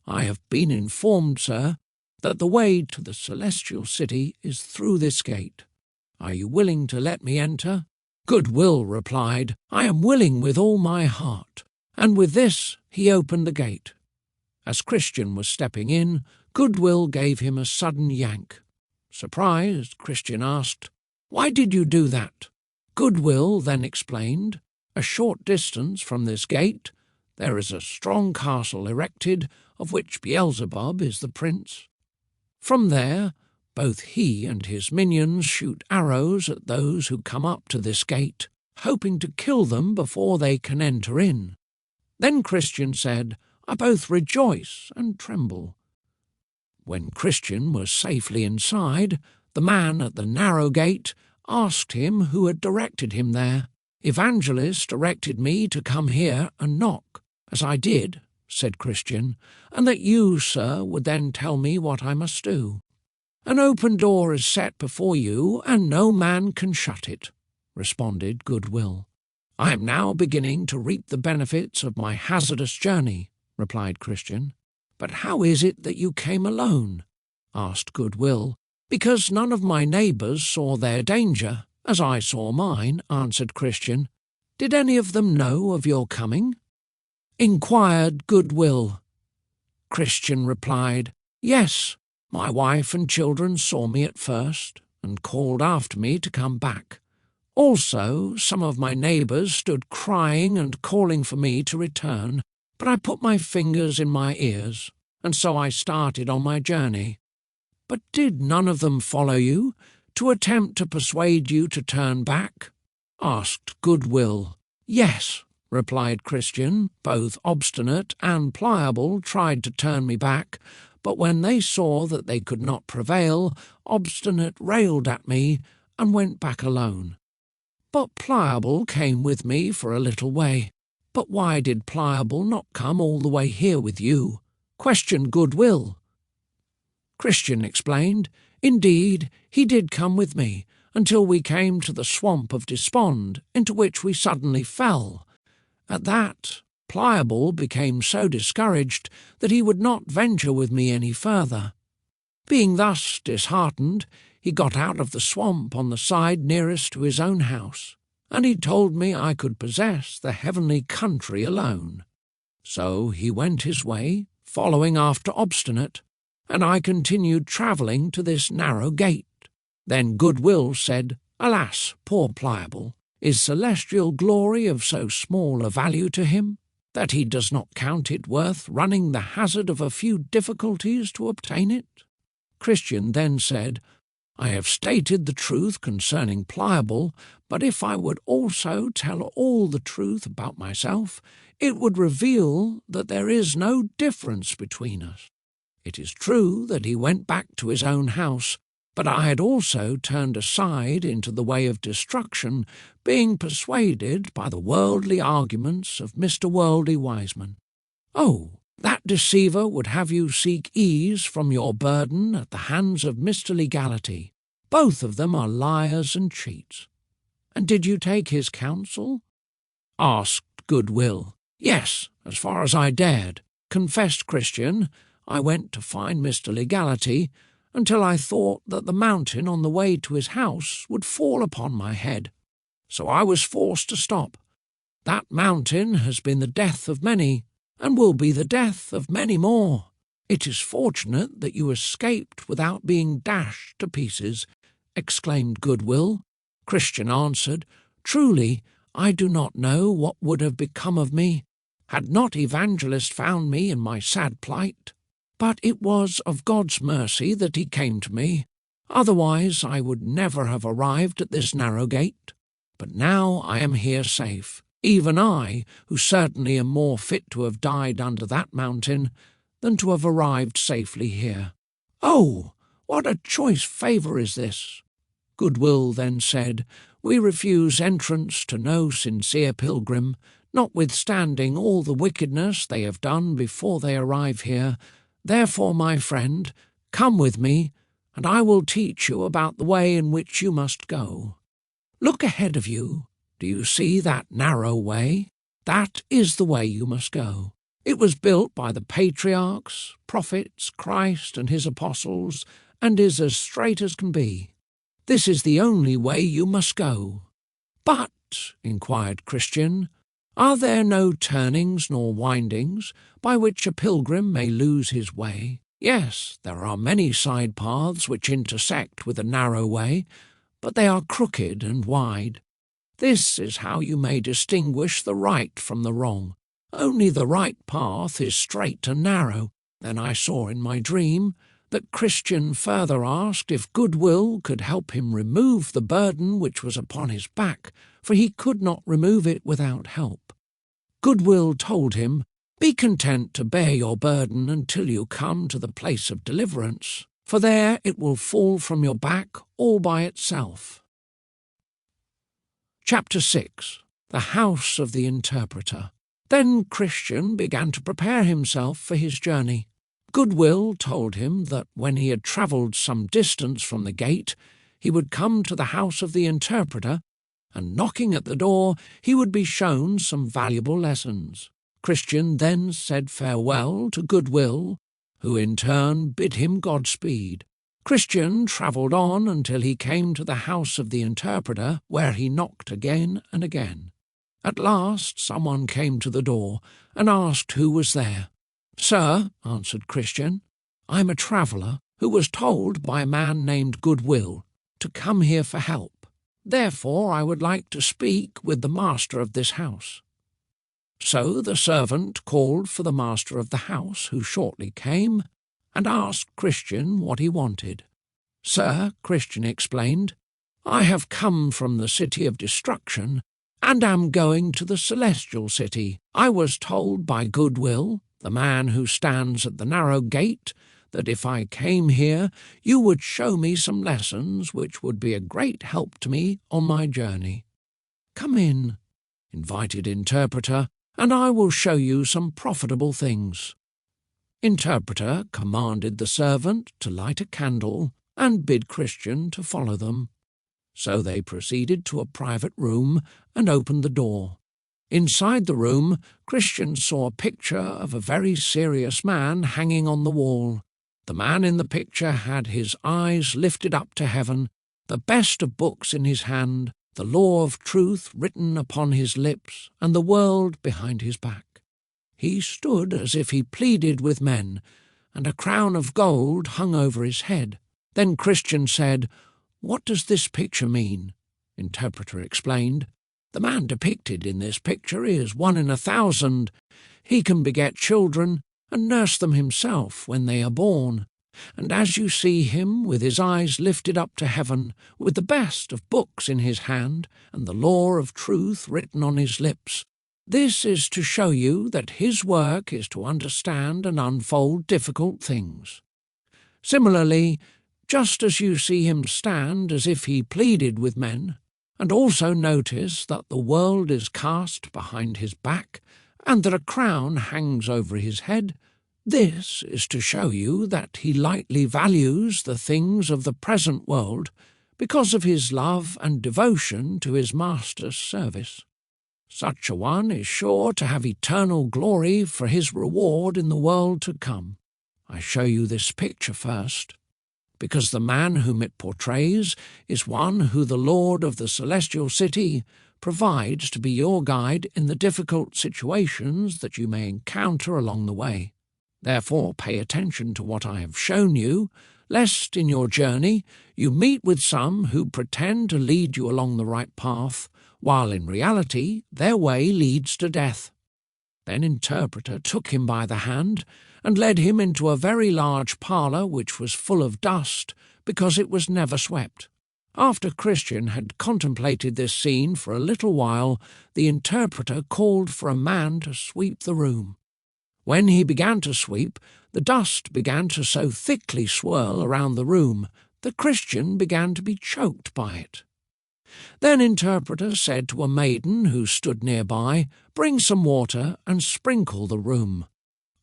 I have been informed, sir, that the way to the celestial city is through this gate. Are you willing to let me enter?" Goodwill replied, "I am willing with all my heart." And with this he opened the gate. As Christian was stepping in, Goodwill gave him a sudden yank. Surprised, Christian asked, "Why did you do that?" Goodwill then explained, "A short distance from this gate there is a strong castle erected, of which Beelzebub is the prince. From there both he and his minions shoot arrows at those who come up to this gate, hoping to kill them before they can enter in." Then Christian said, "I both rejoice and tremble." When Christian was safely inside, the man at the narrow gate asked him who had directed him there. "Evangelist directed me to come here and knock, as I did," said Christian, "and that you, sir, would then tell me what I must do." "An open door is set before you, and no man can shut it," responded Goodwill. "I am now beginning to reap the benefits of my hazardous journey," replied Christian. "But how is it that you came alone?" asked Goodwill. "Because none of my neighbours saw their danger, as I saw mine," answered Christian. "Did any of them know of your coming?" inquired Goodwill. Christian replied, "Yes, my wife and children saw me at first, and called after me to come back. Also, some of my neighbours stood crying and calling for me to return, but I put my fingers in my ears, and so I started on my journey." "But did none of them follow you? to attempt to persuade you to turn back?" asked Goodwill. "Yes," replied Christian. "Both Obstinate and Pliable tried to turn me back, but when they saw that they could not prevail, Obstinate railed at me and went back alone. But Pliable came with me for a little way." "But why did Pliable not come all the way here with you?" questioned Goodwill. Christian explained. "Indeed, he did come with me, until we came to the Swamp of Despond, into which we suddenly fell. At that, Pliable became so discouraged that he would not venture with me any further. Being thus disheartened, he got out of the swamp on the side nearest to his own house, and he told me I could possess the heavenly country alone. So he went his way, following after Obstinate, and I continued travelling to this narrow gate." Then Goodwill said, "Alas, poor Pliable! Is celestial glory of so small a value to him, that he does not count it worth running the hazard of a few difficulties to obtain it?" Christian then said, "I have stated the truth concerning Pliable, but if I would also tell all the truth about myself, it would reveal that there is no difference between us. It is true that he went back to his own house, but I had also turned aside into the way of destruction, being persuaded by the worldly arguments of Mr. Worldly-Wiseman. Oh, that deceiver would have you seek ease from your burden at the hands of Mr. Legality. Both of them are liars and cheats." "And did you take his counsel?" asked Goodwill. "Yes, as far as I dared," confessed Christian. "I went to find Mr. Legality, until I thought that the mountain on the way to his house would fall upon my head. So I was forced to stop. That mountain has been the death of many, and will be the death of many more. It is fortunate that you escaped without being dashed to pieces," exclaimed Goodwill. Christian answered, "Truly, I do not know what would have become of me, had not Evangelist found me in my sad plight. But it was of God's mercy that he came to me. Otherwise I would never have arrived at this narrow gate. But now I am here safe, even I, who certainly am more fit to have died under that mountain than to have arrived safely here. Oh, what a choice favour is this!" Goodwill then said, "We refuse entrance to no sincere pilgrim, notwithstanding all the wickedness they have done before they arrive here. Therefore, my friend, come with me, and I will teach you about the way in which you must go. Look ahead of you. Do you see that narrow way? That is the way you must go. It was built by the patriarchs, prophets, Christ and his apostles, and is as straight as can be. This is the only way you must go." "But," inquired Christian, "are there no turnings nor windings by which a pilgrim may lose his way?" "Yes, there are many side paths which intersect with a narrow way, but they are crooked and wide. This is how you may distinguish the right from the wrong. Only the right path is straight and narrow." Then I saw in my dream that Christian further asked if Goodwill could help him remove the burden which was upon his back, for he could not remove it without help. Goodwill told him, "Be content to bear your burden until you come to the place of deliverance, for there it will fall from your back all by itself." Chapter 6. The House of the Interpreter. Then Christian began to prepare himself for his journey. Goodwill told him that when he had travelled some distance from the gate, he would come to the house of the interpreter, and knocking at the door, he would be shown some valuable lessons. Christian then said farewell to Goodwill, who in turn bid him Godspeed. Christian travelled on until he came to the house of the interpreter, where he knocked again and again. At last someone came to the door and asked who was there. "Sir," answered Christian, "I'm a traveller who was told by a man named Goodwill to come here for help. Therefore I would like to speak with the master of this house." So the servant called for the master of the house, who shortly came, and asked Christian what he wanted. "Sir," Christian explained, "I have come from the city of destruction and am going to the celestial city. I was told by Goodwill, the man who stands at the narrow gate, that if I came here you would show me some lessons which would be a great help to me on my journey. Come in," invited Interpreter, "and I will show you some profitable things." Interpreter commanded the servant to light a candle and bid Christian to follow them. So they proceeded to a private room and opened the door. Inside the room, Christian saw a picture of a very serious man hanging on the wall. The man in the picture had his eyes lifted up to heaven, the best of books in his hand, the law of truth written upon his lips, and the world behind his back. He stood as if he pleaded with men, and a crown of gold hung over his head. Then Christian said, "What does this picture mean?" Interpreter explained, "The man depicted in this picture is 1 in 1,000. He can beget children and nurse them himself when they are born. And as you see him with his eyes lifted up to heaven, with the best of books in his hand, and the law of truth written on his lips, this is to show you that his work is to understand and unfold difficult things. Similarly, just as you see him stand as if he pleaded with men, and also notice that the world is cast behind his back, and that a crown hangs over his head, this is to show you that he lightly values the things of the present world because of his love and devotion to his master's service. Such a one is sure to have eternal glory for his reward in the world to come. I show you this picture first, because the man whom it portrays is one who the Lord of the celestial city provides to be your guide in the difficult situations that you may encounter along the way. Therefore pay attention to what I have shown you, lest in your journey you meet with some who pretend to lead you along the right path, while in reality their way leads to death." Then Interpreter took him by the hand and led him into a very large parlour which was full of dust, because it was never swept. After Christian had contemplated this scene for a little while, the Interpreter called for a man to sweep the room. When he began to sweep, the dust began to so thickly swirl around the room that Christian began to be choked by it. Then Interpreter said to a maiden who stood nearby, "Bring some water and sprinkle the room."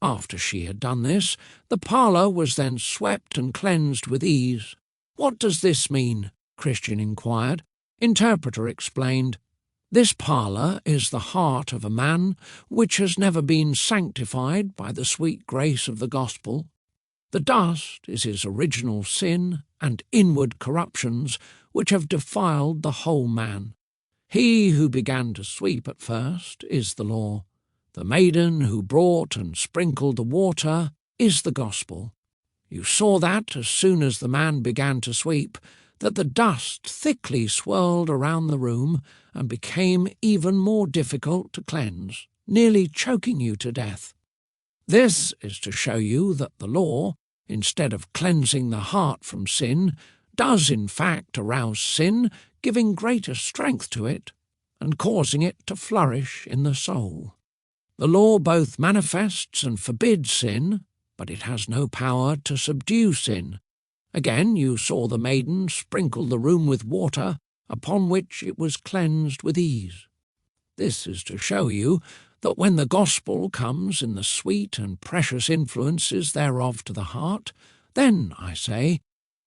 After she had done this, the parlour was then swept and cleansed with ease. "What does this mean?" Christian inquired. Interpreter explained, "This parlour is the heart of a man which has never been sanctified by the sweet grace of the gospel. The dust is his original sin and inward corruptions which have defiled the whole man. He who began to sweep at first is the law. The maiden who brought and sprinkled the water is the gospel. You saw that as soon as the man began to sweep, that the dust thickly swirled around the room and became even more difficult to cleanse, nearly choking you to death. This is to show you that the law, instead of cleansing the heart from sin, does in fact arouse sin, giving greater strength to it and causing it to flourish in the soul. The law both manifests and forbids sin, but it has no power to subdue sin. Again you saw the maiden sprinkle the room with water, upon which it was cleansed with ease. This is to show you that when the gospel comes in the sweet and precious influences thereof to the heart, then, I say,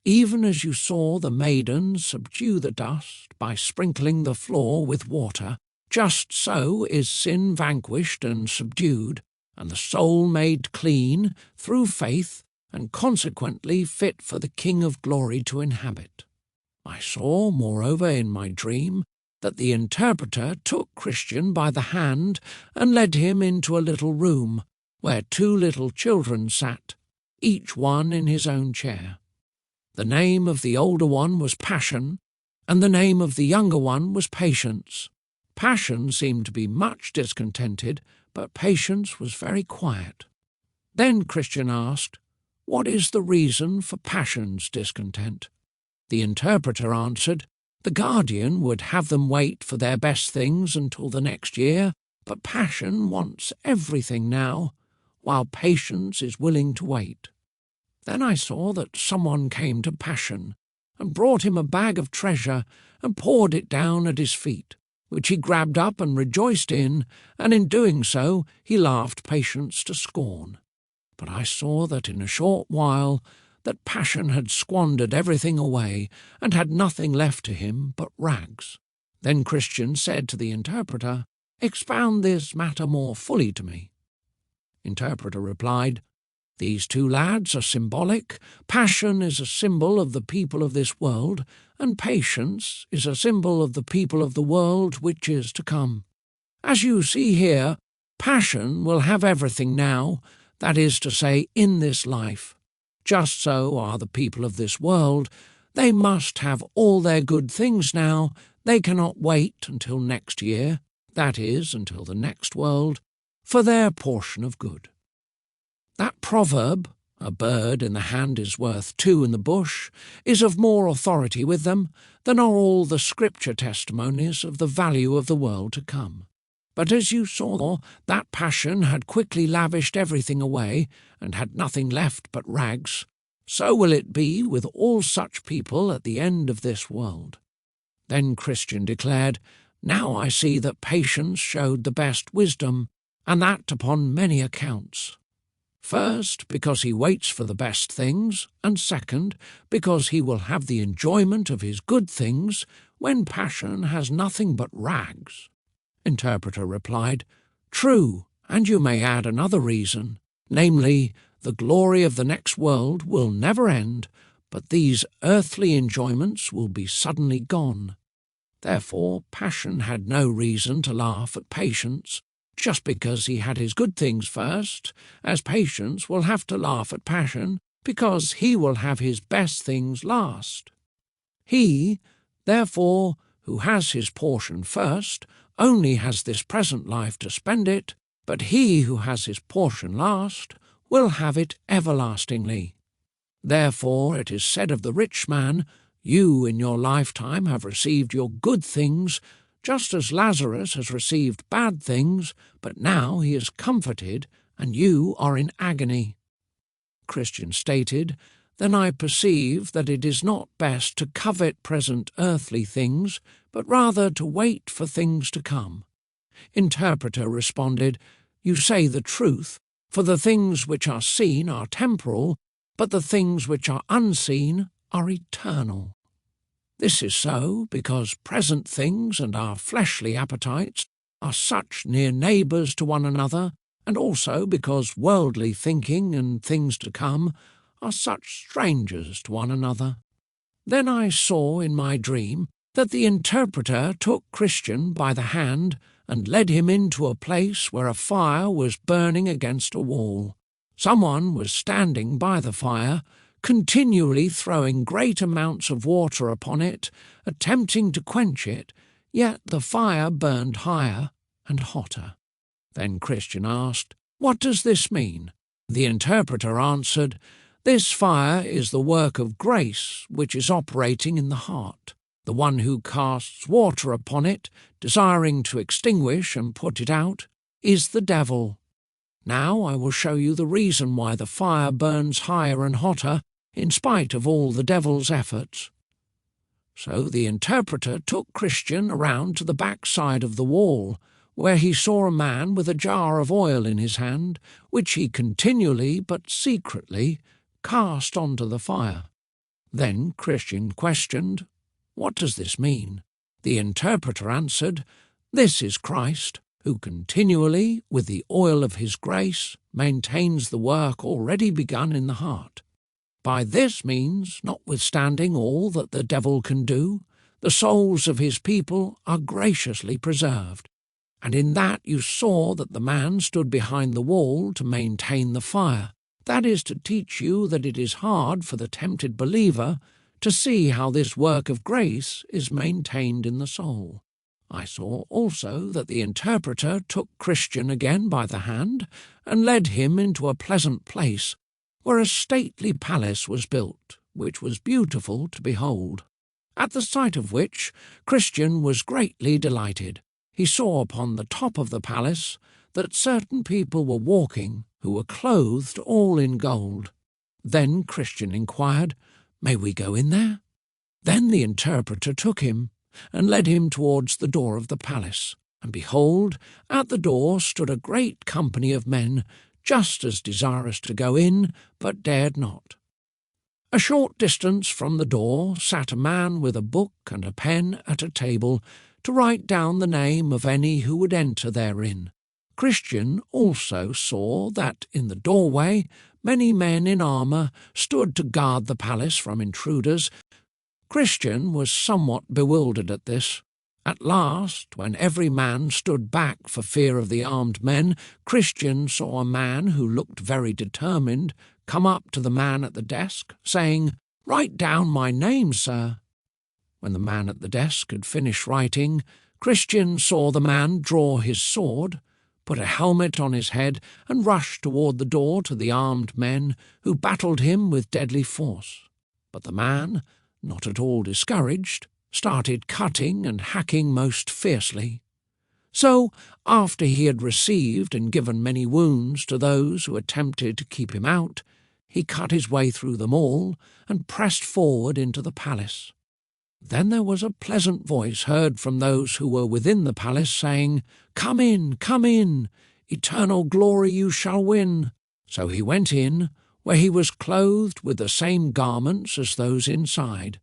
even as you saw the maiden subdue the dust by sprinkling the floor with water, just so is sin vanquished and subdued, and the soul made clean through faith, and consequently fit for the King of glory to inhabit. I saw, moreover, in my dream, that the Interpreter took Christian by the hand and led him into a little room, where 2 little children sat, each one in his own chair. The name of the older one was Passion, and the name of the younger one was Patience. Passion seemed to be much discontented, but Patience was very quiet. Then Christian asked, "What is the reason for Passion's discontent?" The interpreter answered, "The guardian would have them wait for their best things until the next year, but passion wants everything now, while patience is willing to wait." Then I saw that someone came to Passion, and brought him a bag of treasure, and poured it down at his feet, which he grabbed up and rejoiced in, and in doing so he laughed Patience to scorn. But I saw that in a short while that Passion had squandered everything away, and had nothing left to him but rags. Then Christian said to the interpreter, "Expound this matter more fully to me." Interpreter replied, "These two lads are symbolic. Passion is a symbol of the people of this world, and patience is a symbol of the people of the world which is to come. As you see here, passion will have everything now, that is to say, in this life. Just so are the people of this world. They must have all their good things now. They cannot wait until next year, that is, until the next world, for their portion of good. That proverb, 'A bird in the hand is worth two in the bush,' is of more authority with them than are all the scripture testimonies of the value of the world to come. But as you saw, that passion had quickly lavished everything away, and had nothing left but rags. So will it be with all such people at the end of this world." Then Christian declared, "Now I see that patience showed the best wisdom, and that upon many accounts. First, because he waits for the best things, and second, because he will have the enjoyment of his good things when passion has nothing but rags." Interpreter replied, "True, and you may add another reason, namely, the glory of the next world will never end, but these earthly enjoyments will be suddenly gone. Therefore passion had no reason to laugh at patience, just because he had his good things first, as patience will have to laugh at passion, because he will have his best things last. He, therefore, who has his portion first, only has this present life to spend it, but he who has his portion last will have it everlastingly. Therefore it is said of the rich man, 'You in your lifetime have received your good things, just as Lazarus has received bad things, but now he is comforted, and you are in agony.'" Christian stated, "Then I perceive that it is not best to covet present earthly things, but rather to wait for things to come." Interpreter responded, "You say the truth, for the things which are seen are temporal, but the things which are unseen are eternal. This is so because present things and our fleshly appetites are such near neighbours to one another, and also because worldly thinking and things to come are such strangers to one another." Then I saw in my dream that the interpreter took Christian by the hand and led him into a place where a fire was burning against a wall. Someone was standing by the fire, continually throwing great amounts of water upon it, attempting to quench it, yet the fire burned higher and hotter. Then Christian asked, "What does this mean?" The interpreter answered, "This fire is the work of grace which is operating in the heart. The one who casts water upon it, desiring to extinguish and put it out, is the devil. Now I will show you the reason why the fire burns higher and hotter, in spite of all the devil's efforts." So the interpreter took Christian around to the back side of the wall, where he saw a man with a jar of oil in his hand, which he continually but secretly cast onto the fire. Then Christian questioned, "What does this mean?" The interpreter answered, "This is Christ, who continually, with the oil of his grace, maintains the work already begun in the heart. By this means, notwithstanding all that the devil can do, the souls of his people are graciously preserved. And in that you saw that the man stood behind the wall to maintain the fire. That is to teach you that it is hard for the tempted believer to see how this work of grace is maintained in the soul. I saw also that the interpreter took Christian again by the hand and led him into a pleasant place, where a stately palace was built, which was beautiful to behold. At the sight of which Christian was greatly delighted. He saw upon the top of the palace that certain people were walking who were clothed all in gold. Then Christian inquired, "May we go in there?" Then the interpreter took him and led him towards the door of the palace. And behold, at the door stood a great company of men, just as desirous to go in, but dared not. A short distance from the door sat a man with a book and a pen at a table to write down the name of any who would enter therein. Christian also saw that in the doorway many men in armour stood to guard the palace from intruders. Christian was somewhat bewildered at this. At last, when every man stood back for fear of the armed men, Christian saw a man who looked very determined come up to the man at the desk, saying, "Write down my name, sir." When the man at the desk had finished writing, Christian saw the man draw his sword, put a helmet on his head, and rush toward the door to the armed men, who battled him with deadly force. But the man, not at all discouraged, started cutting and hacking most fiercely. So, after he had received and given many wounds to those who attempted to keep him out, he cut his way through them all and pressed forward into the palace. Then there was a pleasant voice heard from those who were within the palace, saying, come in, eternal glory you shall win." So he went in, where he was clothed with the same garments as those inside.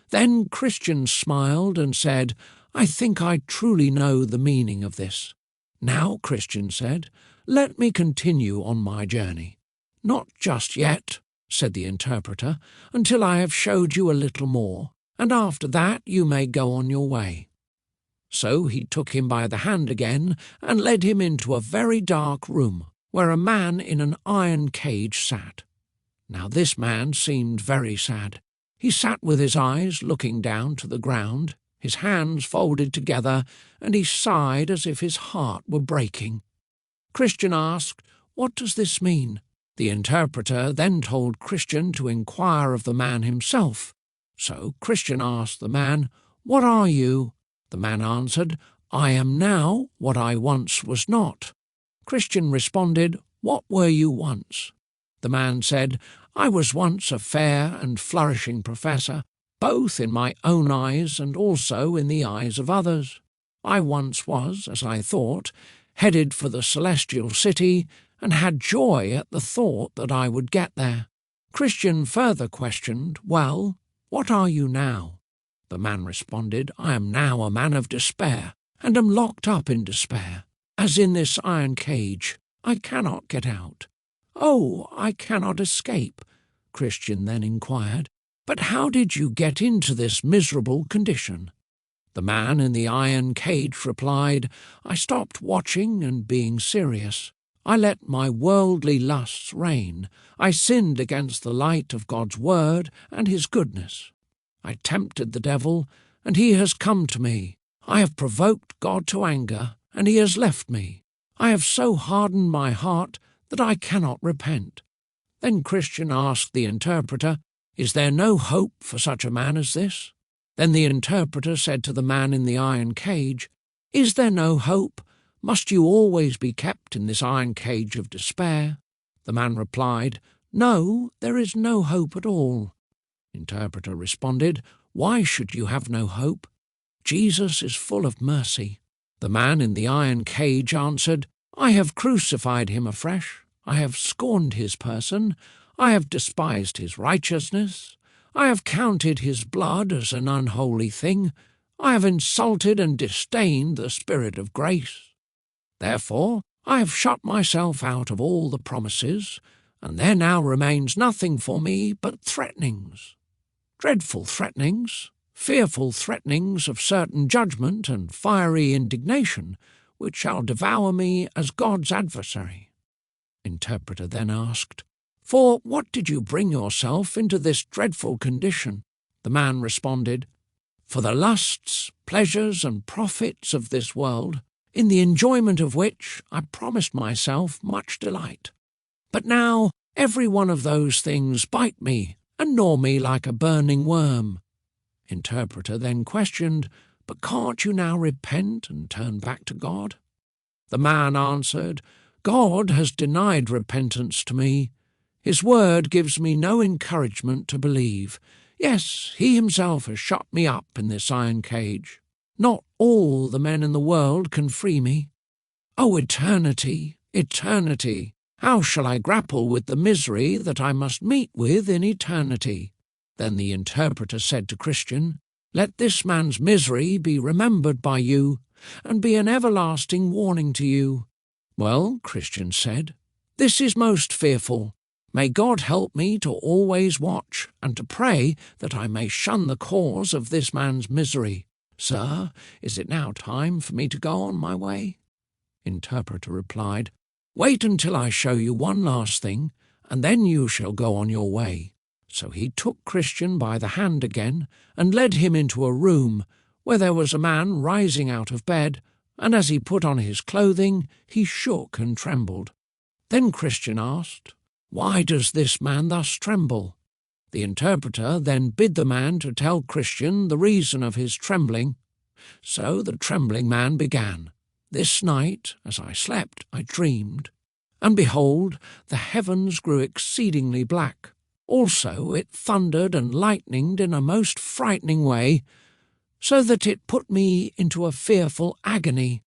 Then Christian smiled and said, "I think I truly know the meaning of this." "Now," Christian said, "let me continue on my journey." "Not just yet," said the interpreter, "until I have showed you a little more, and after that you may go on your way." So he took him by the hand again and led him into a very dark room, where a man in an iron cage sat. Now this man seemed very sad. He sat with his eyes looking down to the ground, his hands folded together, and he sighed as if his heart were breaking. Christian asked, "What does this mean?" The interpreter then told Christian to inquire of the man himself. So Christian asked the man, "What are you?" The man answered, "I am now what I once was not." Christian responded, "What were you once?" The man said, "I was once a fair and flourishing professor, both in my own eyes and also in the eyes of others. I once was, as I thought, headed for the celestial city, and had joy at the thought that I would get there." Christian further questioned, "Well, what are you now?" The man responded, "I am now a man of despair, and am locked up in despair, as in this iron cage. I cannot get out." "Oh, I cannot escape," Christian then inquired. "But how did you get into this miserable condition?" The man in the iron cage replied, "I stopped watching and being serious. I let my worldly lusts reign. I sinned against the light of God's word and his goodness. I tempted the devil, and he has come to me. I have provoked God to anger, and he has left me. I have so hardened my heart that I cannot repent." Then Christian asked the interpreter, "Is there no hope for such a man as this?" Then the interpreter said to the man in the iron cage, "Is there no hope? Must you always be kept in this iron cage of despair?" The man replied, "No, there is no hope at all." The interpreter responded, "Why should you have no hope? Jesus is full of mercy." The man in the iron cage answered, "I have crucified him afresh. I have scorned his person. I have despised his righteousness. I have counted his blood as an unholy thing. I have insulted and disdained the Spirit of grace. Therefore I have shut myself out of all the promises, and there now remains nothing for me but threatenings. Dreadful threatenings, fearful threatenings of certain judgment and fiery indignation, which shall devour me as God's adversary." Interpreter then asked, "For what did you bring yourself into this dreadful condition?" The man responded, "For the lusts, pleasures, and profits of this world, in the enjoyment of which I promised myself much delight. But now every one of those things bite me, and gnaw me like a burning worm." Interpreter then questioned, "But can't you now repent and turn back to God?" The man answered, "God has denied repentance to me. His word gives me no encouragement to believe. Yes, he himself has shut me up in this iron cage. Not all the men in the world can free me. O eternity, eternity! How shall I grapple with the misery that I must meet with in eternity?" Then the interpreter said to Christian, "Let this man's misery be remembered by you, and be an everlasting warning to you." "Well," Christian said, "this is most fearful. May God help me to always watch, and to pray that I may shun the cause of this man's misery. Sir, is it now time for me to go on my way?" Interpreter replied, "Wait until I show you one last thing, and then you shall go on your way." So he took Christian by the hand again, and led him into a room, where there was a man rising out of bed, and as he put on his clothing, he shook and trembled. Then Christian asked, "Why does this man thus tremble?" The interpreter then bid the man to tell Christian the reason of his trembling. So the trembling man began, "This night, as I slept, I dreamed, and behold, the heavens grew exceedingly black. Also it thundered and lightened in a most frightening way, so that it put me into a fearful agony.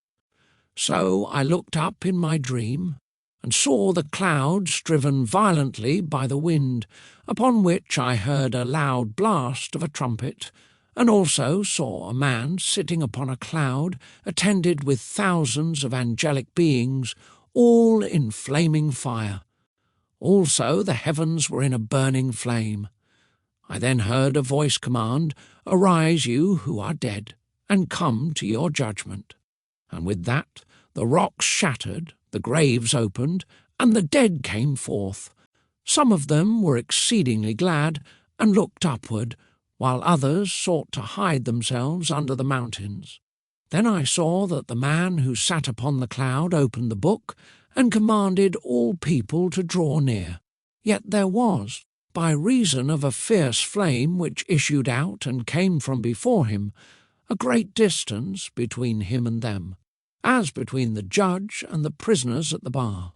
So I looked up in my dream, and saw the clouds driven violently by the wind, upon which I heard a loud blast of a trumpet, and also saw a man sitting upon a cloud, attended with thousands of angelic beings, all in flaming fire. Also the heavens were in a burning flame. I then heard a voice command, 'Arise, you who are dead, and come to your judgment.' And with that the rocks shattered, the graves opened, and the dead came forth. Some of them were exceedingly glad, and looked upward, while others sought to hide themselves under the mountains. Then I saw that the man who sat upon the cloud opened the book, and commanded all people to draw near. Yet there was, by reason of a fierce flame which issued out and came from before him, a great distance between him and them, as between the judge and the prisoners at the bar.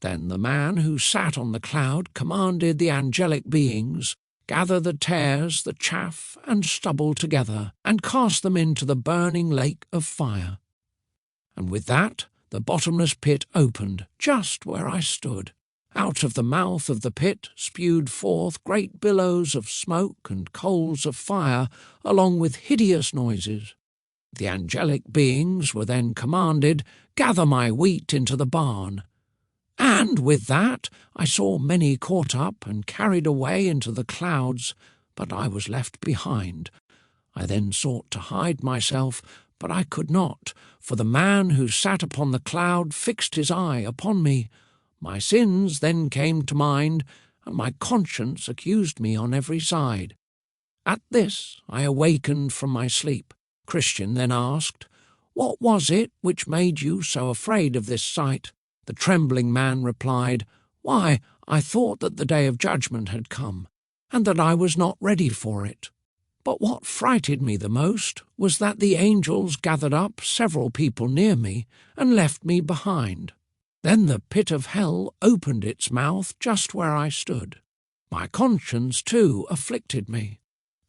Then the man who sat on the cloud commanded the angelic beings, 'Gather the tares, the chaff, and stubble together, and cast them into the burning lake of fire.' And with that the bottomless pit opened just where I stood. Out of the mouth of the pit spewed forth great billows of smoke and coals of fire, along with hideous noises. The angelic beings were then commanded, 'Gather my wheat into the barn.' And with that I saw many caught up and carried away into the clouds, but I was left behind. I then sought to hide myself, but I could not, for the man who sat upon the cloud fixed his eye upon me. My sins then came to mind, and my conscience accused me on every side. At this I awakened from my sleep. Christian then asked, 'What was it which made you so afraid of this sight?' The trembling man replied, 'Why, I thought that the day of judgment had come, and that I was not ready for it. But what frightened me the most was that the angels gathered up several people near me and left me behind. Then the pit of hell opened its mouth just where I stood. My conscience, too, afflicted me.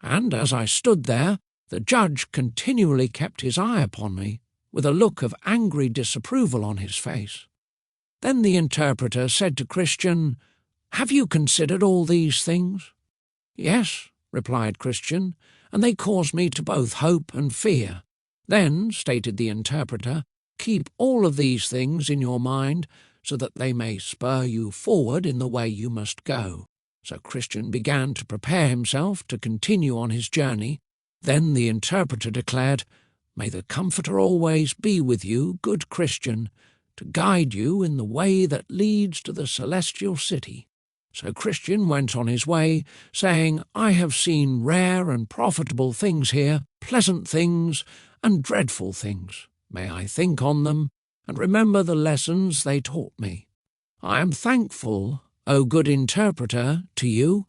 And as I stood there, the judge continually kept his eye upon me, with a look of angry disapproval on his face. Then the interpreter said to Christian, 'Have you considered all these things?' 'Yes,' replied Christian, 'and they cause me to both hope and fear.' 'Then,' stated the interpreter, 'keep all of these things in your mind, so that they may spur you forward in the way you must go.' So Christian began to prepare himself to continue on his journey. Then the interpreter declared, 'May the Comforter always be with you, good Christian, to guide you in the way that leads to the celestial city.' So Christian went on his way, saying, 'I have seen rare and profitable things here, pleasant things and dreadful things. May I think on them and remember the lessons they taught me. I am thankful, O good interpreter, to you.'"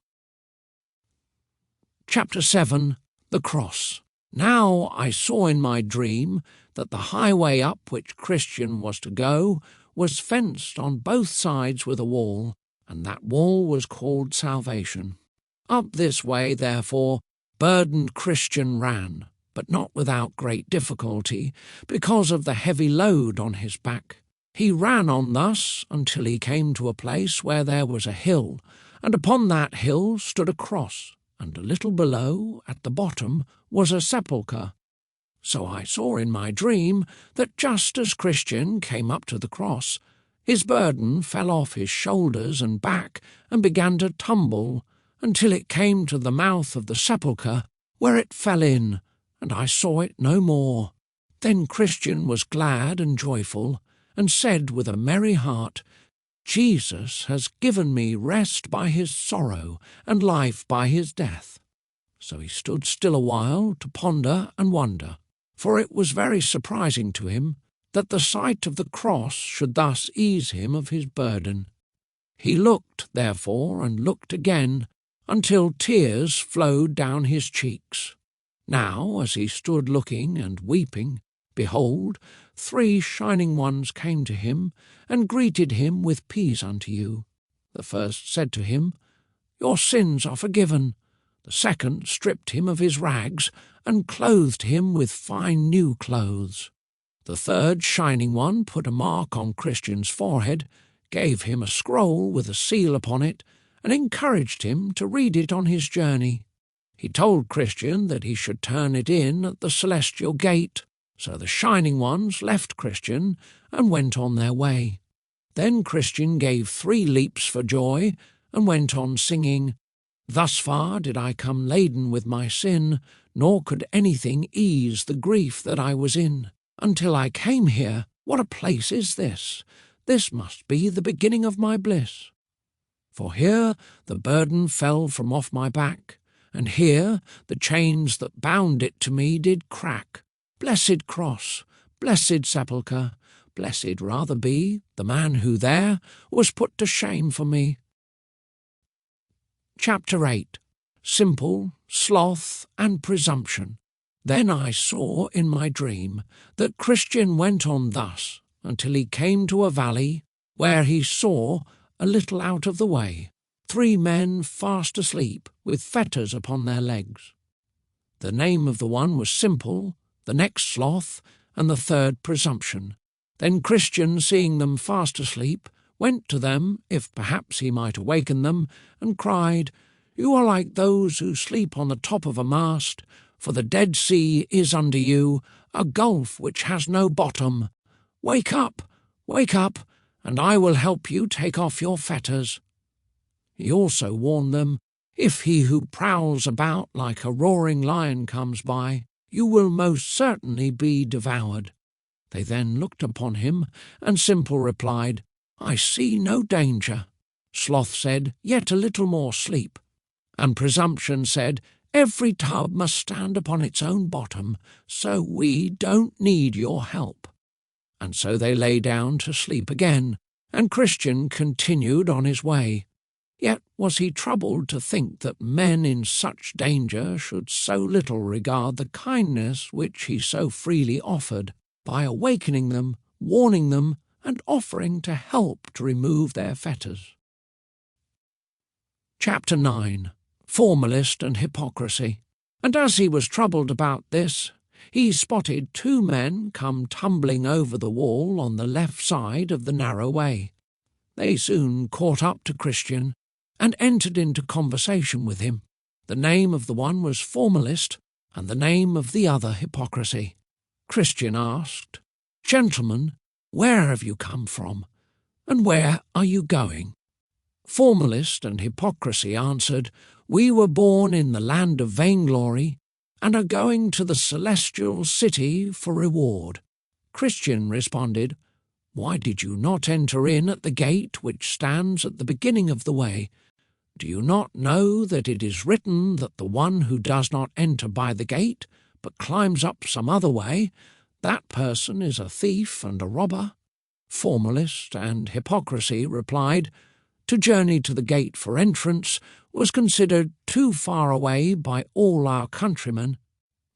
Chapter 7. The Cross. Now I saw in my dream that the highway up which Christian was to go was fenced on both sides with a wall, and that wall was called salvation. Up this way, therefore, burdened Christian ran, but not without great difficulty, because of the heavy load on his back. He ran on thus until he came to a place where there was a hill, and upon that hill stood a cross, and a little below, at the bottom, was a sepulchre. So I saw in my dream that just as Christian came up to the cross, his burden fell off his shoulders and back and began to tumble until it came to the mouth of the sepulchre, where it fell in, and I saw it no more. Then Christian was glad and joyful, and said with a merry heart, Jesus has given me rest by his sorrow and life by his death. So he stood still a while to ponder and wonder, for it was very surprising to him that the sight of the cross should thus ease him of his burden. He looked, therefore, and looked again, until tears flowed down his cheeks. Now, as he stood looking and weeping, behold, 3 shining ones came to him, and greeted him with peace unto you. The first said to him, Your sins are forgiven. The second stripped him of his rags, and clothed him with fine new clothes. The third shining one put a mark on Christian's forehead, gave him a scroll with a seal upon it, and encouraged him to read it on his journey. He told Christian that he should turn it in at the celestial gate. So the shining ones left Christian and went on their way. Then Christian gave 3 leaps for joy and went on singing, Thus far did I come laden with my sin, nor could anything ease the grief that I was in. Until I came here, what a place is this? This must be the beginning of my bliss. For here the burden fell from off my back, and here the chains that bound it to me did crack. Blessed cross, blessed sepulchre, blessed rather be the man who there was put to shame for me. Chapter 8. Simple, Sloth, and Presumption. Then I saw in my dream that Christian went on thus until he came to a valley, where he saw, a little out of the way, 3 men fast asleep with fetters upon their legs. The name of the one was Simple, the next Sloth, and the third Presumption. Then Christian, seeing them fast asleep, went to them, if perhaps he might awaken them, and cried, You are like those who sleep on the top of a mast, for the Dead Sea is under you, a gulf which has no bottom. Wake up, and I will help you take off your fetters. He also warned them, If he who prowls about like a roaring lion comes by, you will most certainly be devoured. They then looked upon him, and Simple replied, I see no danger. Sloth said, Yet a little more sleep. And Presumption said, Every tub must stand upon its own bottom, so we don't need your help. And so they lay down to sleep again, and Christian continued on his way. Yet was he troubled to think that men in such danger should so little regard the kindness which he so freely offered, by awakening them, warning them, and offering to help to remove their fetters. Chapter 9. Formalist and Hypocrisy. And as he was troubled about this, he spotted 2 men come tumbling over the wall on the left side of the narrow way. They soon caught up to Christian, and entered into conversation with him. The name of the one was Formalist, and the name of the other Hypocrisy. Christian asked, Gentlemen, where have you come from, and where are you going? Formalist and Hypocrisy answered, We were born in the land of vainglory, and are going to the celestial city for reward. Christian responded, Why did you not enter in at the gate which stands at the beginning of the way? Do you not know that it is written that the one who does not enter by the gate, but climbs up some other way, that person is a thief and a robber? Formalist and Hypocrisy replied, To journey to the gate for entrance was considered too far away by all our countrymen.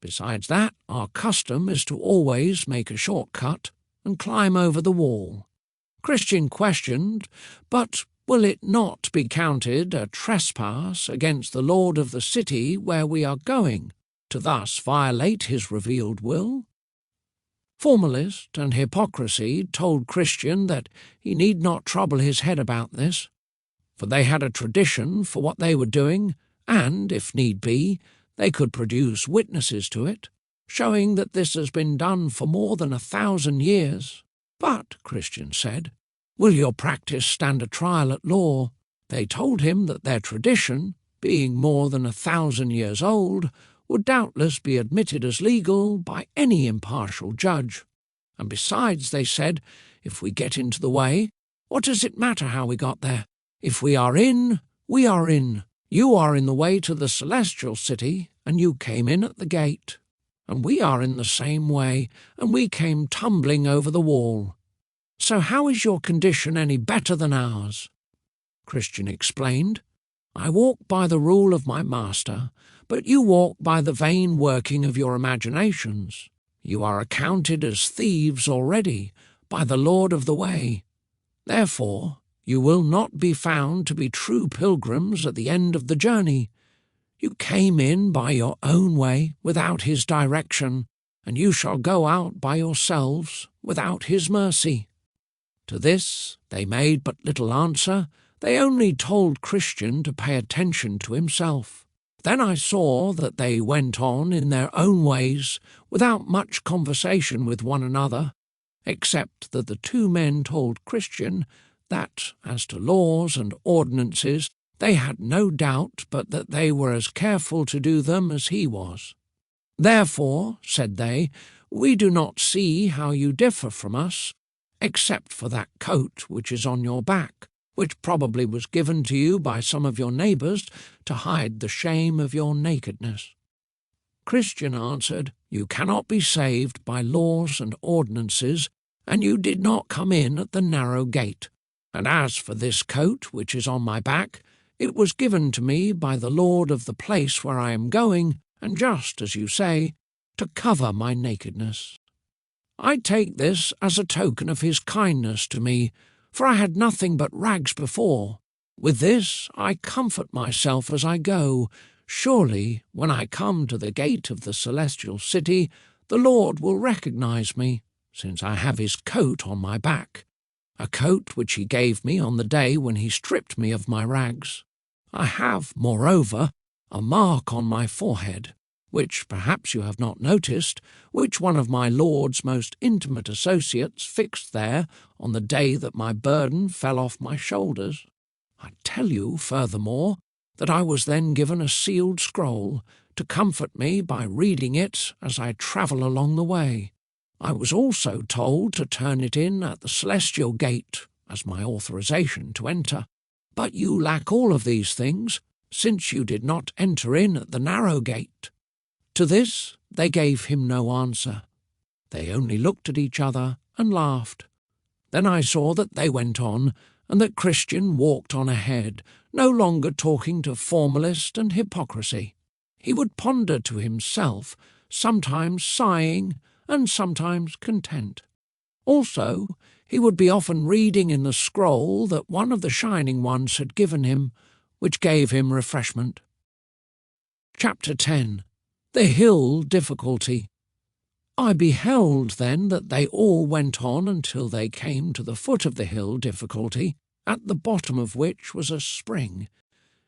Besides that, our custom is to always make a short-cut and climb over the wall. Christian questioned, but will it not be counted a trespass against the lord of the city where we are going, to thus violate his revealed will? Formalist and hypocrisy told Christian that he need not trouble his head about this, for they had a tradition for what they were doing, and, if need be, they could produce witnesses to it, showing that this has been done for more than 1,000 years. But, Christian said, will your practice stand a trial at law? They told him that their tradition, being more than 1,000 years old, would doubtless be admitted as legal by any impartial judge. And besides, they said, if we get into the way, what does it matter how we got there? If we are in, we are in. You are in the way to the celestial city, and you came in at the gate. And we are in the same way, and we came tumbling over the wall. So how is your condition any better than ours? Christian explained, I walk by the rule of my master, but you walk by the vain working of your imaginations. You are accounted as thieves already by the Lord of the way. Therefore, you will not be found to be true pilgrims at the end of the journey. You came in by your own way without his direction, and you shall go out by yourselves without his mercy. To this they made but little answer. They only told Christian to pay attention to himself. Then I saw that they went on in their own ways, without much conversation with one another, except that the two men told Christian that, as to laws and ordinances, they had no doubt but that they were as careful to do them as he was. Therefore, said they, we do not see how you differ from us, except for that coat which is on your back, which probably was given to you by some of your neighbours to hide the shame of your nakedness. Christian answered, you cannot be saved by laws and ordinances, and you did not come in at the narrow gate. And as for this coat which is on my back, it was given to me by the Lord of the place where I am going, and just as you say, to cover my nakedness. I take this as a token of his kindness to me, for I had nothing but rags before. With this I comfort myself as I go. Surely, when I come to the gate of the celestial city, the Lord will recognize me, since I have his coat on my back, a coat which he gave me on the day when he stripped me of my rags. I have, moreover, a mark on my forehead, which perhaps you have not noticed, which one of my lord's most intimate associates fixed there on the day that my burden fell off my shoulders. I tell you, furthermore, that I was then given a sealed scroll to comfort me by reading it as I travel along the way. I was also told to turn it in at the celestial gate as my authorization to enter. But you lack all of these things, since you did not enter in at the narrow gate. To this they gave him no answer. They only looked at each other and laughed. Then I saw that they went on, and that Christian walked on ahead, no longer talking to formalist and hypocrisy. He would ponder to himself, sometimes sighing and sometimes content. Also, he would be often reading in the scroll that one of the Shining Ones had given him, which gave him refreshment. Chapter 10. The Hill Difficulty. I beheld then that they all went on until they came to the foot of the hill Difficulty, at the bottom of which was a spring.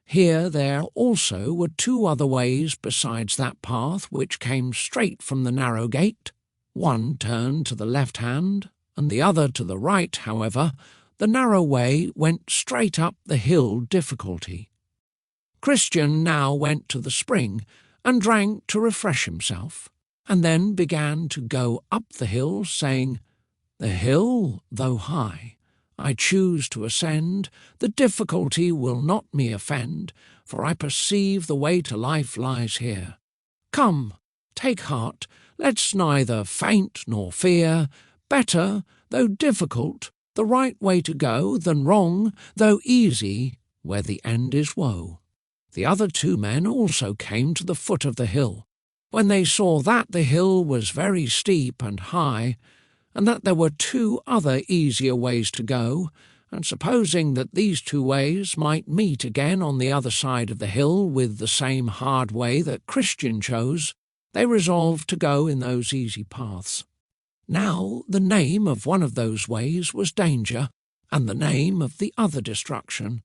Here there also were two other ways besides that path which came straight from the narrow gate. One turned to the left hand, and the other to the right. However, the narrow way went straight up the hill Difficulty. Christian now went to the spring, and drank to refresh himself, and then began to go up the hill, saying, The hill, though high, I choose to ascend, the difficulty will not me offend, for I perceive the way to life lies here. Come, take heart, let's neither faint nor fear, better, though difficult, the right way to go than wrong, though easy, where the end is woe. The other 2 men also came to the foot of the hill. When they saw that the hill was very steep and high, and that there were 2 other easier ways to go, and supposing that these 2 ways might meet again on the other side of the hill with the same hard way that Christian chose, they resolved to go in those easy paths. Now the name of one of those ways was danger, and the name of the other destruction.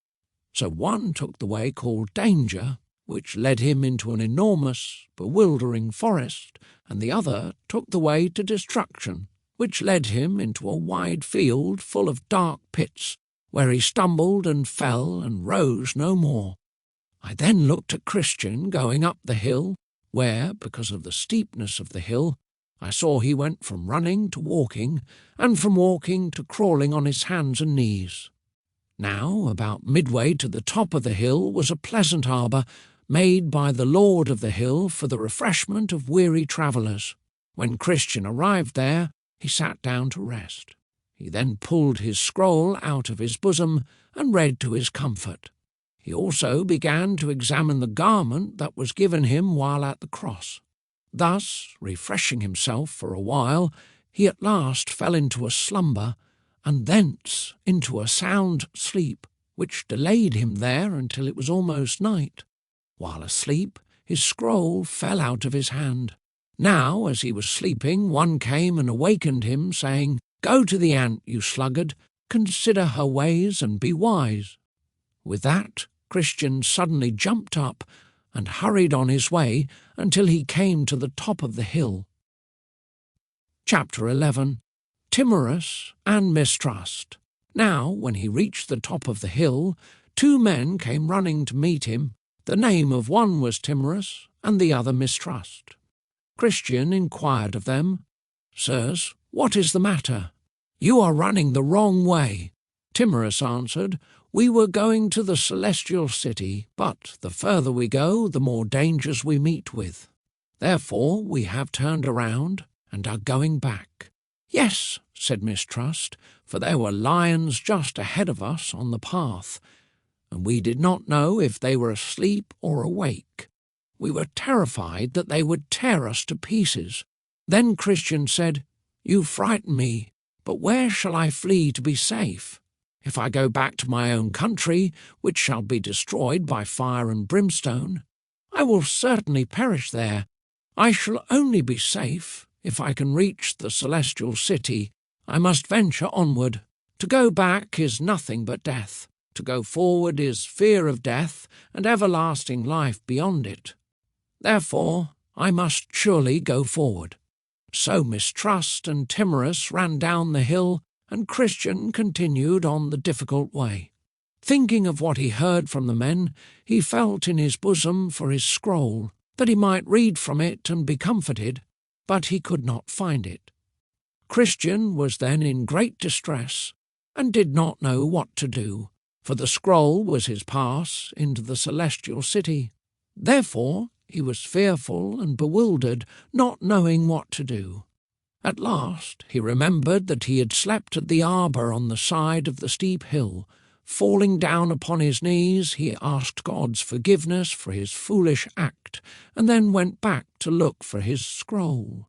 So one took the way called danger, which led him into an enormous, bewildering forest, and the other took the way to destruction, which led him into a wide field full of dark pits, where he stumbled and fell and rose no more. I then looked at Christian going up the hill, where, because of the steepness of the hill, I saw he went from running to walking, and from walking to crawling on his hands and knees. Now, about midway to the top of the hill was a pleasant arbour, made by the Lord of the hill for the refreshment of weary travellers. When Christian arrived there, he sat down to rest. He then pulled his scroll out of his bosom and read to his comfort. He also began to examine the garment that was given him while at the cross. Thus, refreshing himself for a while, he at last fell into a slumber, and thence into a sound sleep, which delayed him there until it was almost night. While asleep, his scroll fell out of his hand. Now, as he was sleeping, one came and awakened him, saying, "Go to the ant, you sluggard, consider her ways and be wise." With that, Christian suddenly jumped up and hurried on his way until he came to the top of the hill. Chapter 11. Timorous and Mistrust. Now, when he reached the top of the hill, 2 men came running to meet him. The name of one was Timorous, and the other Mistrust. Christian inquired of them, "Sirs, what is the matter? You are running the wrong way." Timorous answered, "We were going to the celestial city, but the further we go, the more dangers we meet with. Therefore we have turned around and are going back." "Yes," said Mistrust, "for there were lions just ahead of us on the path, and we did not know if they were asleep or awake. We were terrified that they would tear us to pieces." Then Christian said, "You frighten me, but where shall I flee to be safe? If I go back to my own country, which shall be destroyed by fire and brimstone, I will certainly perish there. I shall only be safe if I can reach the celestial city. I must venture onward. To go back is nothing but death. To go forward is fear of death and everlasting life beyond it. Therefore, I must surely go forward." So Mistrust and Timorous ran down the hill, and Christian continued on the difficult way. Thinking of what he heard from the men, he felt in his bosom for his scroll, that he might read from it and be comforted, but he could not find it. Christian was then in great distress, and did not know what to do, for the scroll was his pass into the celestial city. Therefore he was fearful and bewildered, not knowing what to do. At last he remembered that he had slept at the arbour on the side of the steep hill. Falling down upon his knees, he asked God's forgiveness for his foolish act, and then went back to look for his scroll.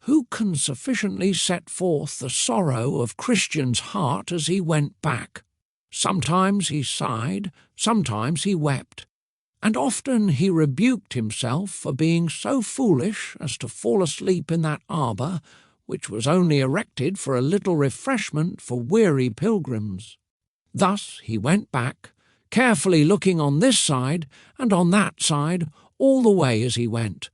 Who can sufficiently set forth the sorrow of Christian's heart as he went back? Sometimes he sighed, sometimes he wept, and often he rebuked himself for being so foolish as to fall asleep in that arbour, which was only erected for a little refreshment for weary pilgrims. Thus he went back, carefully looking on this side and on that side all the way as he went,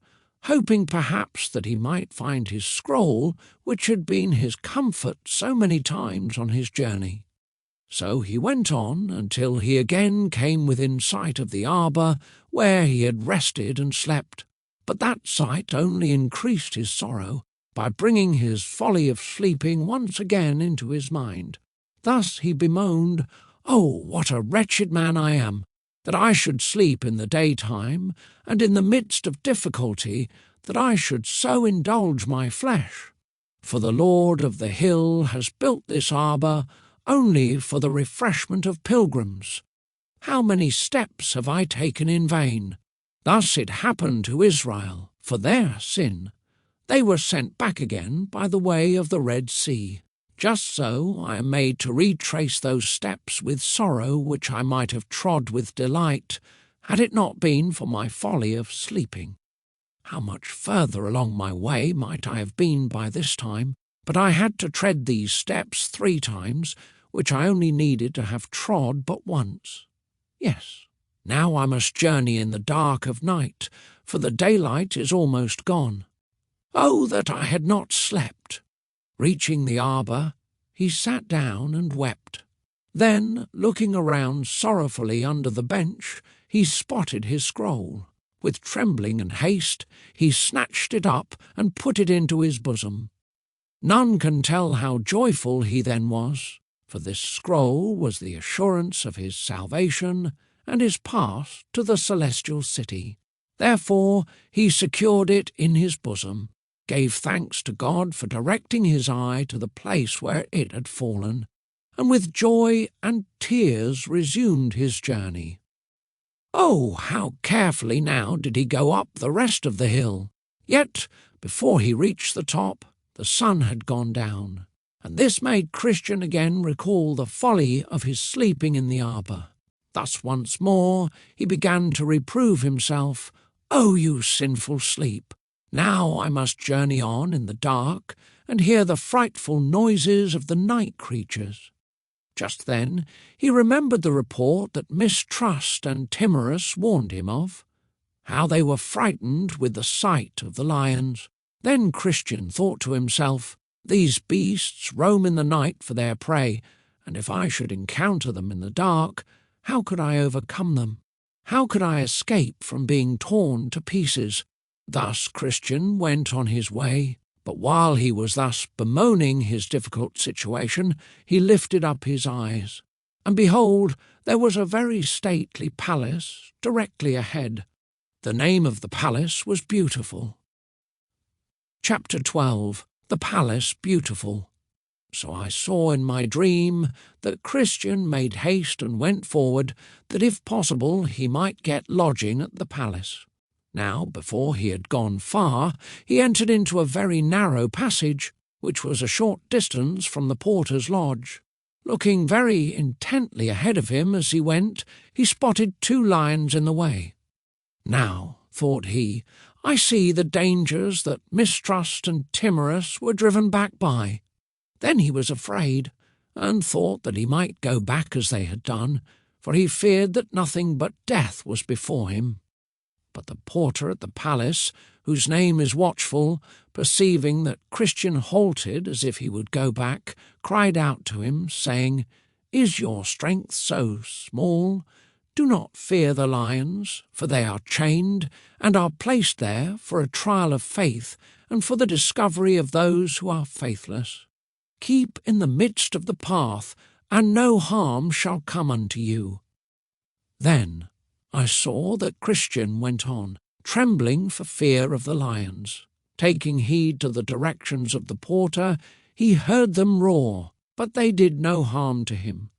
hoping perhaps that he might find his scroll, which had been his comfort so many times on his journey. So he went on until he again came within sight of the arbour where he had rested and slept. But that sight only increased his sorrow by bringing his folly of sleeping once again into his mind. Thus he bemoaned, "Oh, what a wretched man I am, that I should sleep in the daytime, and in the midst of difficulty that I should so indulge my flesh. For the Lord of the hill has built this arbour only for the refreshment of pilgrims. How many steps have I taken in vain? Thus it happened to Israel, for their sin. They were sent back again by the way of the Red Sea. Just so I am made to retrace those steps with sorrow which I might have trod with delight, had it not been for my folly of sleeping. How much further along my way might I have been by this time, but I had to tread these steps 3 times, which I only needed to have trod but once. Yes, now I must journey in the dark of night, for the daylight is almost gone. Oh, that I had not slept! Reaching the arbour, he sat down and wept. Then, looking around sorrowfully under the bench, he spotted his scroll. With trembling and haste, he snatched it up and put it into his bosom. None can tell how joyful he then was, for this scroll was the assurance of his salvation and his path to the celestial city. Therefore he secured it in his bosom, gave thanks to God for directing his eye to the place where it had fallen, and with joy and tears resumed his journey. Oh, how carefully now did he go up the rest of the hill! Yet, before he reached the top, the sun had gone down, and this made Christian again recall the folly of his sleeping in the arbour. Thus once more he began to reprove himself. "Oh, you sinful sleep! Now I must journey on in the dark and hear the frightful noises of the night creatures." Just then he remembered the report that Mistrust and Timorous warned him of, how they were frightened with the sight of the lions. Then Christian thought to himself, "These beasts roam in the night for their prey, and if I should encounter them in the dark, how could I overcome them? How could I escape from being torn to pieces?" Thus Christian went on his way, but while he was thus bemoaning his difficult situation, he lifted up his eyes, and behold, there was a very stately palace directly ahead. The name of the palace was Beautiful. Chapter 12. The Palace Beautiful. So I saw in my dream that Christian made haste and went forward, that if possible he might get lodging at the palace. Now, before he had gone far, he entered into a very narrow passage, which was a short distance from the porter's lodge. Looking very intently ahead of him as he went, he spotted 2 lions in the way. "Now," thought he, "I see the dangers that Mistrust and Timorous were driven back by." Then he was afraid, and thought that he might go back as they had done, for he feared that nothing but death was before him. But the porter at the palace, whose name is Watchful, perceiving that Christian halted as if he would go back, cried out to him, saying, "Is your strength so small? Do not fear the lions, for they are chained, and are placed there for a trial of faith, and for the discovery of those who are faithless. Keep in the midst of the path, and no harm shall come unto you." Then I saw that Christian went on, trembling for fear of the lions. Taking heed to the directions of the porter, he heard them roar, but they did no harm to him.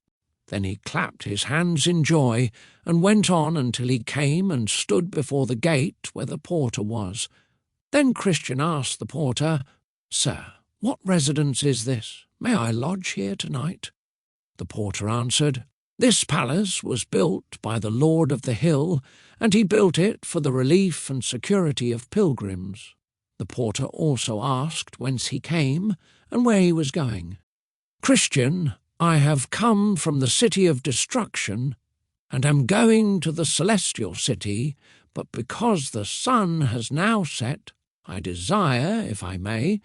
Then he clapped his hands in joy, and went on until he came and stood before the gate where the porter was. Then Christian asked the porter, "Sir, what residence is this? May I lodge here tonight?" The porter answered, "This palace was built by the Lord of the Hill, and he built it for the relief and security of pilgrims." The porter also asked whence he came and where he was going. "Christian, I have come from the city of destruction, and am going to the celestial city, but because the sun has now set, I desire, if I may,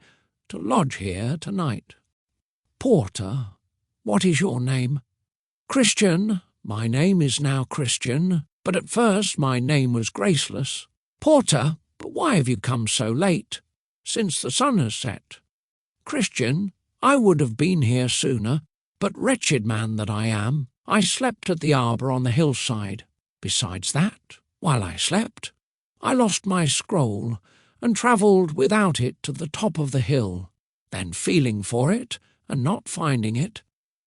to lodge here tonight." "Porter, what is your name?" "Christian, my name is now Christian, but at first my name was Graceless." "Porter, but why have you come so late, since the sun has set?" "Christian, I would have been here sooner, but wretched man that I am, I slept at the arbour on the hillside. Besides that, while I slept, I lost my scroll, and travelled without it to the top of the hill. Then feeling for it, and not finding it,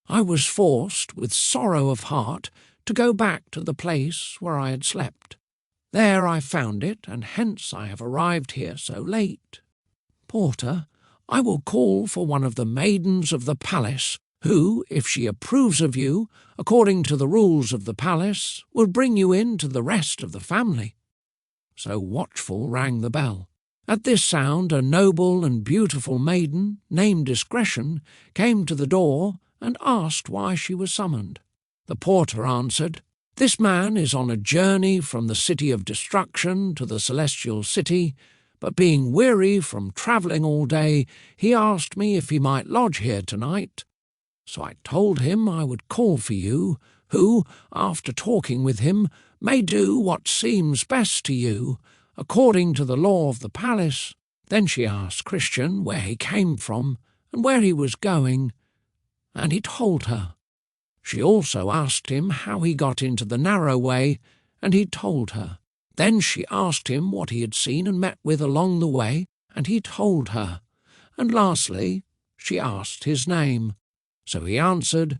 I was forced, with sorrow of heart, to go back to the place where I had slept. There I found it, and hence I have arrived here so late. Porter, I will call for one of the maidens of the palace, who, if she approves of you, according to the rules of the palace, will bring you in to the rest of the family." So Watchful rang the bell. At this sound a noble and beautiful maiden, named Discretion, came to the door and asked why she was summoned. The porter answered, "This man is on a journey from the city of destruction to the celestial city, but being weary from travelling all day, he asked me if he might lodge here tonight. So I told him I would call for you, who, after talking with him, may do what seems best to you, according to the law of the palace." Then she asked Christian where he came from and where he was going, and he told her. She also asked him how he got into the narrow way, and he told her. Then she asked him what he had seen and met with along the way, and he told her. And lastly, she asked his name. So he answered,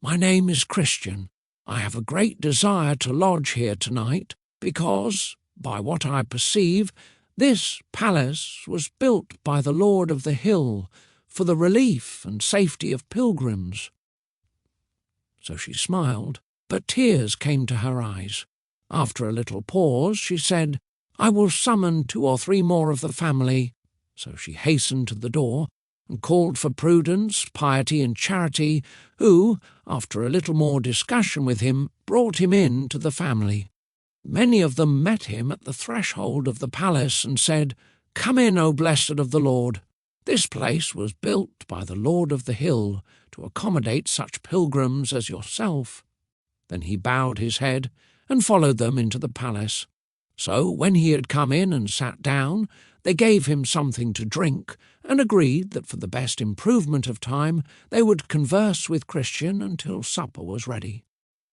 "My name is Christian. I have a great desire to lodge here tonight, because, by what I perceive, this palace was built by the Lord of the Hill for the relief and safety of pilgrims." So she smiled, but tears came to her eyes. After a little pause, she said, "I will summon 2 or 3 more of the family." So she hastened to the door and called for Prudence, Piety, and Charity, who, after a little more discussion with him, brought him in to the family. Many of them met him at the threshold of the palace and said, "Come in, O blessed of the Lord. This place was built by the Lord of the Hill to accommodate such pilgrims as yourself." Then he bowed his head and followed them into the palace. So when he had come in and sat down, they gave him something to drink and agreed that for the best improvement of time they would converse with Christian until supper was ready.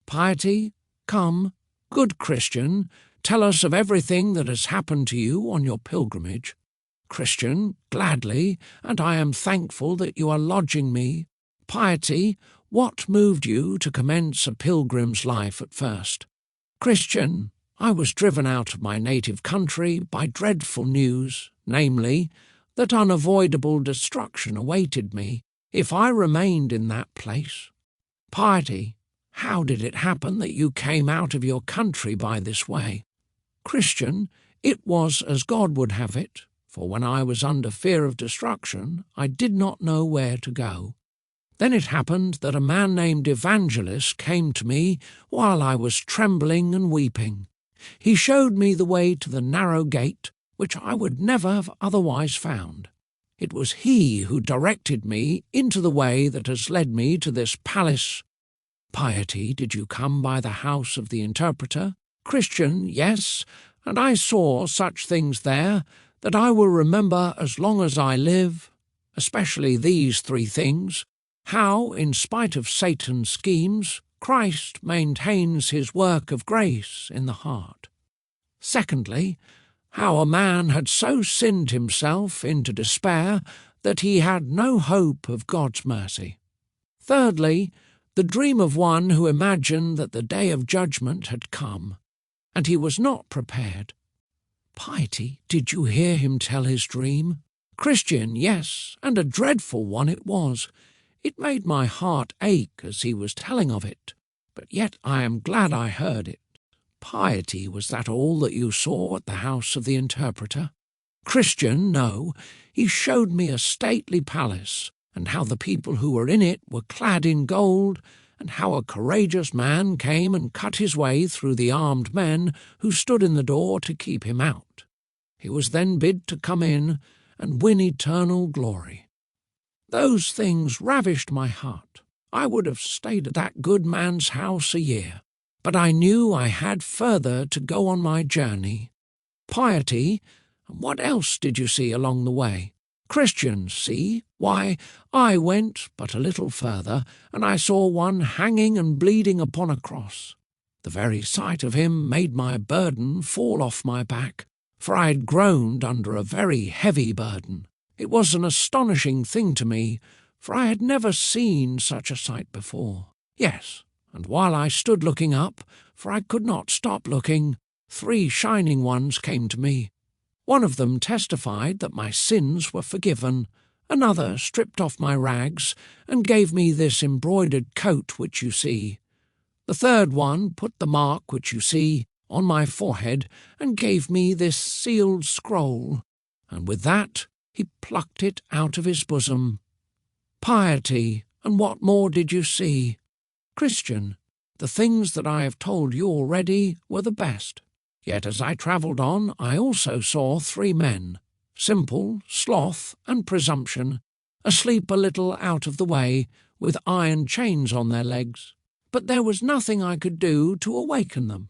"Piety, come, good Christian, tell us of everything that has happened to you on your pilgrimage." "Christian, gladly, and I am thankful that you are lodging me." "Piety, what moved you to commence a pilgrim's life at first?" "Christian, I was driven out of my native country by dreadful news, namely, that unavoidable destruction awaited me if I remained in that place." "Piety, how did it happen that you came out of your country by this way?" "Christian, it was as God would have it, for when I was under fear of destruction, I did not know where to go. Then it happened that a man named Evangelist came to me while I was trembling and weeping. He showed me the way to the narrow gate, which I would never have otherwise found. It was he who directed me into the way that has led me to this palace." "Piety, did you come by the house of the interpreter?" "Christian, yes, and I saw such things there that I will remember as long as I live, especially these 3 things: how, in spite of Satan's schemes, Christ maintains his work of grace in the heart. Secondly, how a man had so sinned himself into despair that he had no hope of God's mercy. Thirdly, the dream of one who imagined that the day of judgment had come, and he was not prepared." "Piety, did you hear him tell his dream?" "Christian, yes, and a dreadful one it was. It made my heart ache as he was telling of it, but yet I am glad I heard it." "Piety, was that all that you saw at the house of the interpreter?" "Christian, no. He showed me a stately palace, and how the people who were in it were clad in gold, and how a courageous man came and cut his way through the armed men who stood in the door to keep him out. He was then bid to come in and win eternal glory. Those things ravished my heart. I would have stayed at that good man's house a year, but I knew I had further to go on my journey." "Piety, what else did you see along the way?" "Christian, see? Why, I went but a little further, and I saw one hanging and bleeding upon a cross. The very sight of him made my burden fall off my back, for I had groaned under a very heavy burden. It was an astonishing thing to me, for I had never seen such a sight before. Yes, and while I stood looking up, for I could not stop looking, 3 shining ones came to me. One of them testified that my sins were forgiven. Another stripped off my rags and gave me this embroidered coat which you see. The third one put the mark which you see on my forehead and gave me this sealed scroll, and with that he plucked it out of his bosom. Piety, and what more did you see? Christian, the things that I have told you already were the best. Yet as I travelled on, I also saw 3 men, simple, sloth, and presumption, asleep a little out of the way, with iron chains on their legs. But there was nothing I could do to awaken them.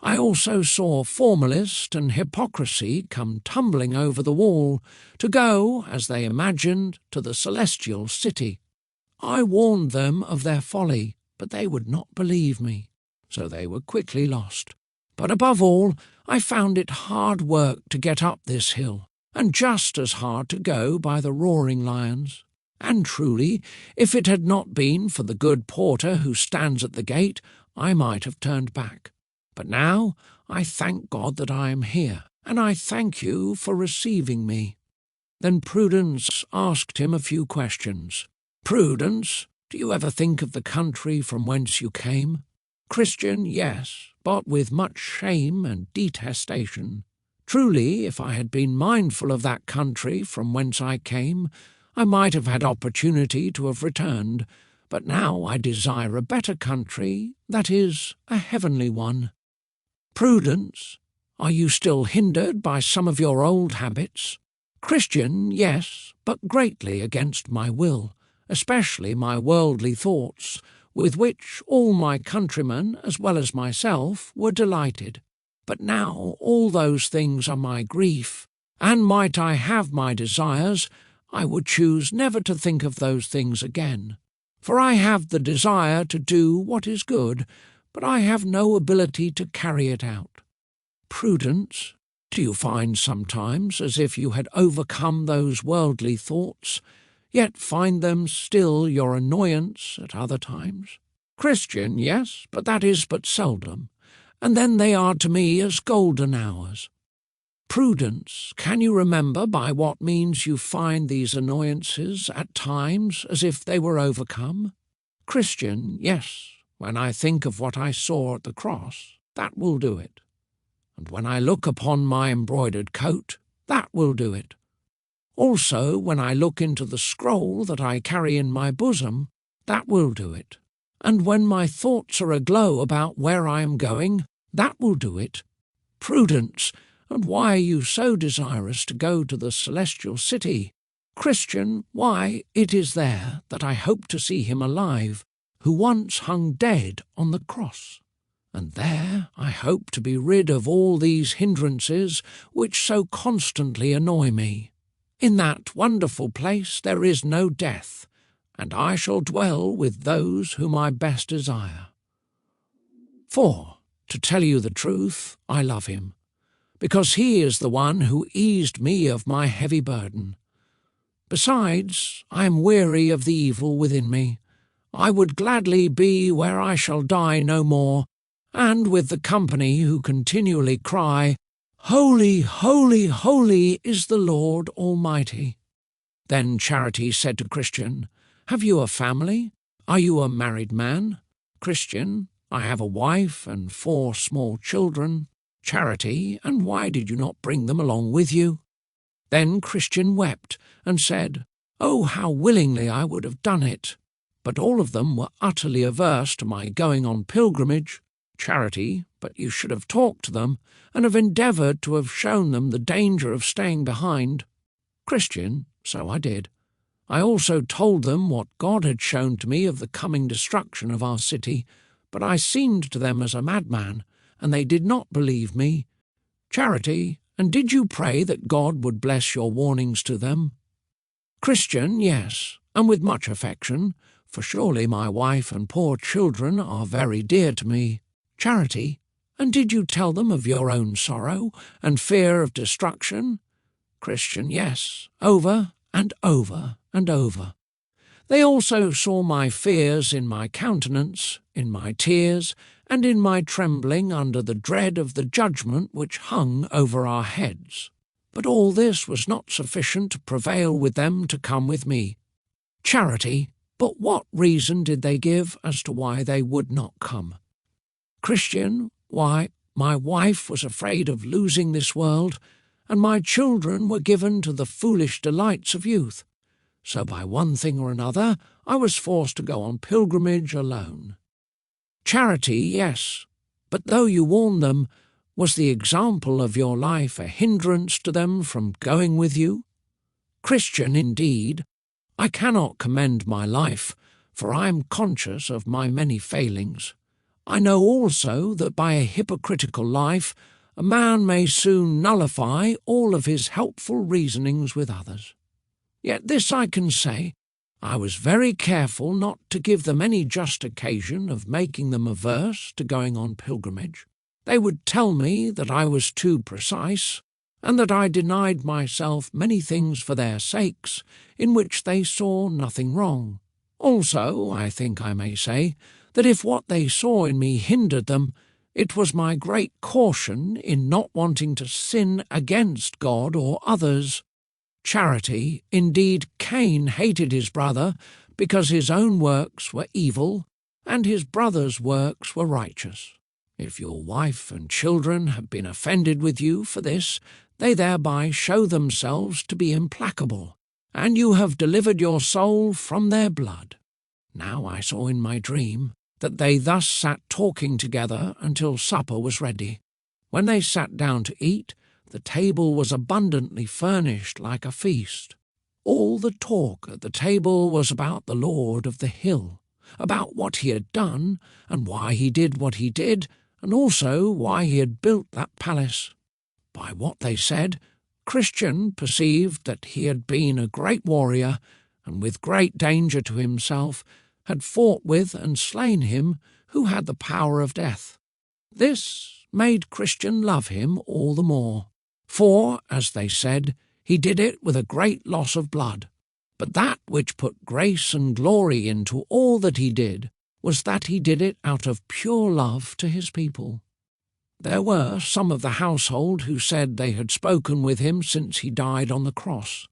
I also saw formalist and hypocrisy come tumbling over the wall, to go, as they imagined, to the celestial city. I warned them of their folly, but they would not believe me, so they were quickly lost. But above all, I found it hard work to get up this hill, and just as hard to go by the roaring lions. And truly, if it had not been for the good porter who stands at the gate, I might have turned back. But now I thank God that I am here, and I thank you for receiving me." Then Prudence asked him a few questions. "Prudence, do you ever think of the country from whence you came?" "Christian, yes, but with much shame and detestation. Truly, if I had been mindful of that country from whence I came, I might have had opportunity to have returned, but now I desire a better country, that is, a heavenly one." "Prudence, are you still hindered by some of your old habits?" "Christian, yes, but greatly against my will, especially my worldly thoughts, with which all my countrymen, as well as myself, were delighted. But now all those things are my grief, and might I have my desires, I would choose never to think of those things again. For I have the desire to do what is good, but I have no ability to carry it out. Prudence, do you find sometimes as if you had overcome those worldly thoughts, yet find them still your annoyance at other times?" "Christian, yes, but that is but seldom, and then they are to me as golden hours." "Prudence, can you remember by what means you find these annoyances at times as if they were overcome?" "Christian, yes, when I think of what I saw at the cross, that will do it. And when I look upon my embroidered coat, that will do it. Also, when I look into the scroll that I carry in my bosom, that will do it. And when my thoughts are aglow about where I am going, that will do it. Prudence, and why are you so desirous to go to the celestial city? Christian, why, it is there that I hope to see him alive, who once hung dead on the cross. And there I hope to be rid of all these hindrances which so constantly annoy me. In that wonderful place there is no death, and I shall dwell with those whom I best desire. For, to tell you the truth, I love him, because he is the one who eased me of my heavy burden. Besides, I am weary of the evil within me. I would gladly be where I shall die no more, and with the company who continually cry, 'Holy, holy, holy is the Lord Almighty.'" Then Charity said to Christian, "Have you a family? Are you a married man?" "Christian, I have a wife and 4 small children." "Charity, and why did you not bring them along with you?" Then Christian wept and said, "Oh, how willingly I would have done it!" But all of them were utterly averse to my going on pilgrimage. "Charity, but you should have talked to them, and have endeavoured to have shown them the danger of staying behind." "Christian, so I did. I also told them what God had shown to me of the coming destruction of our city, but I seemed to them as a madman, and they did not believe me. Charity, and did you pray that God would bless your warnings to them?" "Christian, yes, and with much affection, for surely my wife and poor children are very dear to me." "Charity, and did you tell them of your own sorrow and fear of destruction?" "Christian, yes, over and over and over. They also saw my fears in my countenance, in my tears, and in my trembling under the dread of the judgment which hung over our heads. But all this was not sufficient to prevail with them to come with me. Charity, but what reason did they give as to why they would not come? Christian, why, my wife was afraid of losing this world, and my children were given to the foolish delights of youth. So by one thing or another I was forced to go on pilgrimage alone. Charity, yes, but though you warned them, was the example of your life a hindrance to them from going with you? Christian, indeed, I cannot commend my life, for I am conscious of my many failings. I know also that by a hypocritical life a man may soon nullify all of his helpful reasonings with others. Yet this I can say, I was very careful not to give them any just occasion of making them averse to going on pilgrimage. They would tell me that I was too precise, and that I denied myself many things for their sakes, in which they saw nothing wrong. Also, I think I may say, that if what they saw in me hindered them, it was my great caution in not wanting to sin against God or others. Charity, indeed, Cain hated his brother because his own works were evil and his brother's works were righteous. If your wife and children have been offended with you for this, they thereby show themselves to be implacable, and you have delivered your soul from their blood. Now I saw in my dream that they thus sat talking together until supper was ready. When they sat down to eat, the table was abundantly furnished like a feast. All the talk at the table was about the Lord of the hill, about what he had done, and why he did what he did, and also why he had built that palace. By what they said, Christian perceived that he had been a great warrior, and with great danger to himself had fought with and slain him who had the power of death. This made Christian love him all the more, for, as they said, he did it with a great loss of blood. But that which put grace and glory into all that he did was that he did it out of pure love to his people. There were some of the household who said they had spoken with him since he died on the cross.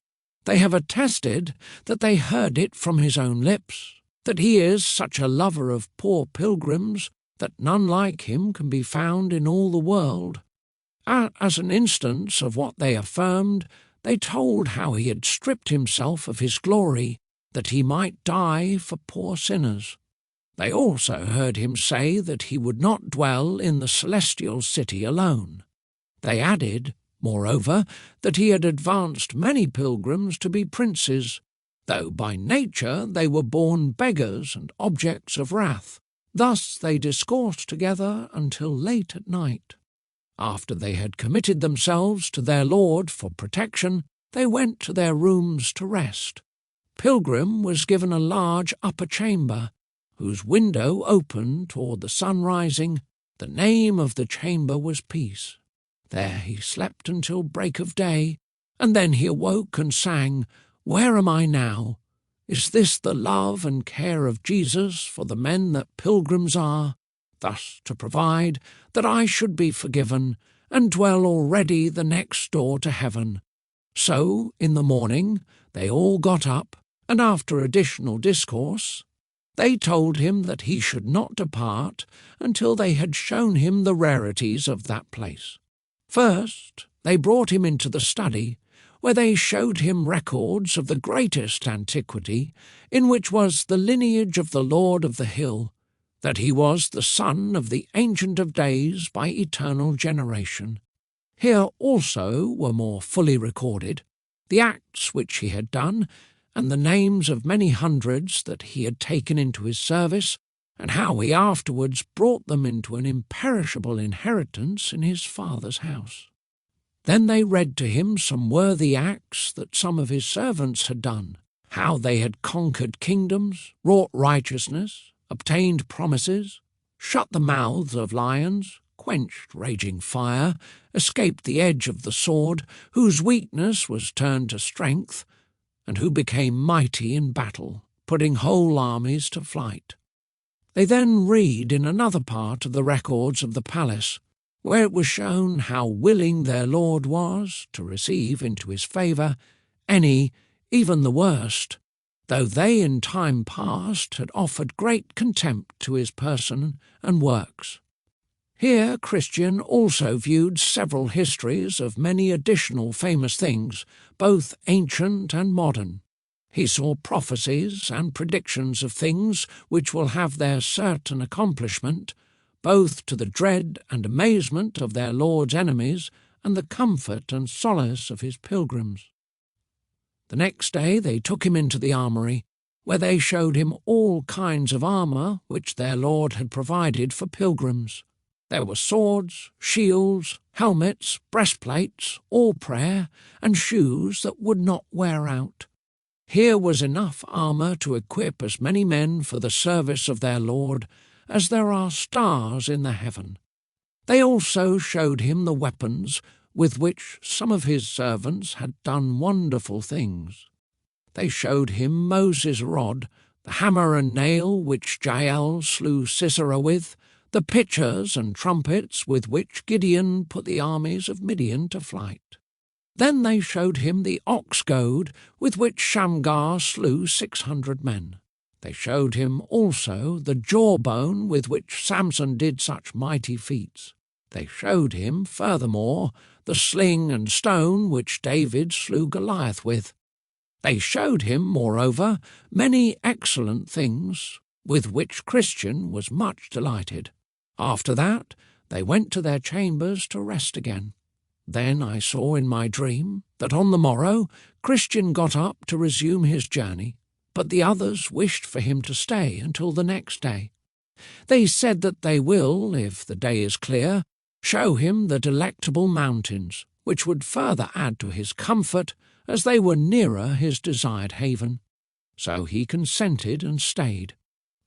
They have attested that they heard it from his own lips, that he is such a lover of poor pilgrims that none like him can be found in all the world. As an instance of what they affirmed, they told how he had stripped himself of his glory, that he might die for poor sinners. They also heard him say that he would not dwell in the celestial city alone. They added, moreover, that he had advanced many pilgrims to be princes, though by nature they were born beggars and objects of wrath. Thus they discoursed together until late at night. After they had committed themselves to their Lord for protection, they went to their rooms to rest. Pilgrim was given a large upper chamber, whose window opened toward the sun rising. The name of the chamber was Peace. There he slept until break of day, and then he awoke and sang, "Where am I now? Is this the love and care of Jesus for the men that pilgrims are, thus to provide that I should be forgiven and dwell already the next door to heaven?" So, in the morning, they all got up, and after additional discourse, they told him that he should not depart until they had shown him the rarities of that place. First, they brought him into the study, where they showed him records of the greatest antiquity, in which was the lineage of the Lord of the Hill, that he was the son of the Ancient of Days by eternal generation. Here also were more fully recorded the acts which he had done, and the names of many hundreds that he had taken into his service, and how he afterwards brought them into an imperishable inheritance in his father's house. Then they read to him some worthy acts that some of his servants had done, how they had conquered kingdoms, wrought righteousness, obtained promises, shut the mouths of lions, quenched raging fire, escaped the edge of the sword, whose weakness was turned to strength, and who became mighty in battle, putting whole armies to flight. They then read in another part of the records of the palace, where it was shown how willing their lord was to receive into his favour any, even the worst, though they in time past had offered great contempt to his person and works. Here Christian also viewed several histories of many additional famous things, both ancient and modern. He saw prophecies and predictions of things which will have their certain accomplishment, both to the dread and amazement of their Lord's enemies and the comfort and solace of his pilgrims. The next day they took him into the armoury, where they showed him all kinds of armour which their Lord had provided for pilgrims. There were swords, shields, helmets, breastplates, all prayer, and shoes that would not wear out. Here was enough armour to equip as many men for the service of their Lord as there are stars in the heaven. They also showed him the weapons with which some of his servants had done wonderful things. They showed him Moses' rod, the hammer and nail which Jael slew Sisera with, the pitchers and trumpets with which Gideon put the armies of Midian to flight. Then they showed him the ox-goad with which Shamgar slew 600 men. They showed him also the jawbone with which Samson did such mighty feats. They showed him, furthermore, the sling and stone which David slew Goliath with. They showed him, moreover, many excellent things, with which Christian was much delighted. After that, they went to their chambers to rest again. Then I saw in my dream that on the morrow Christian got up to resume his journey, but the others wished for him to stay until the next day. They said that they will, if the day is clear, show him the Delectable Mountains, which would further add to his comfort, as they were nearer his desired haven. So he consented and stayed.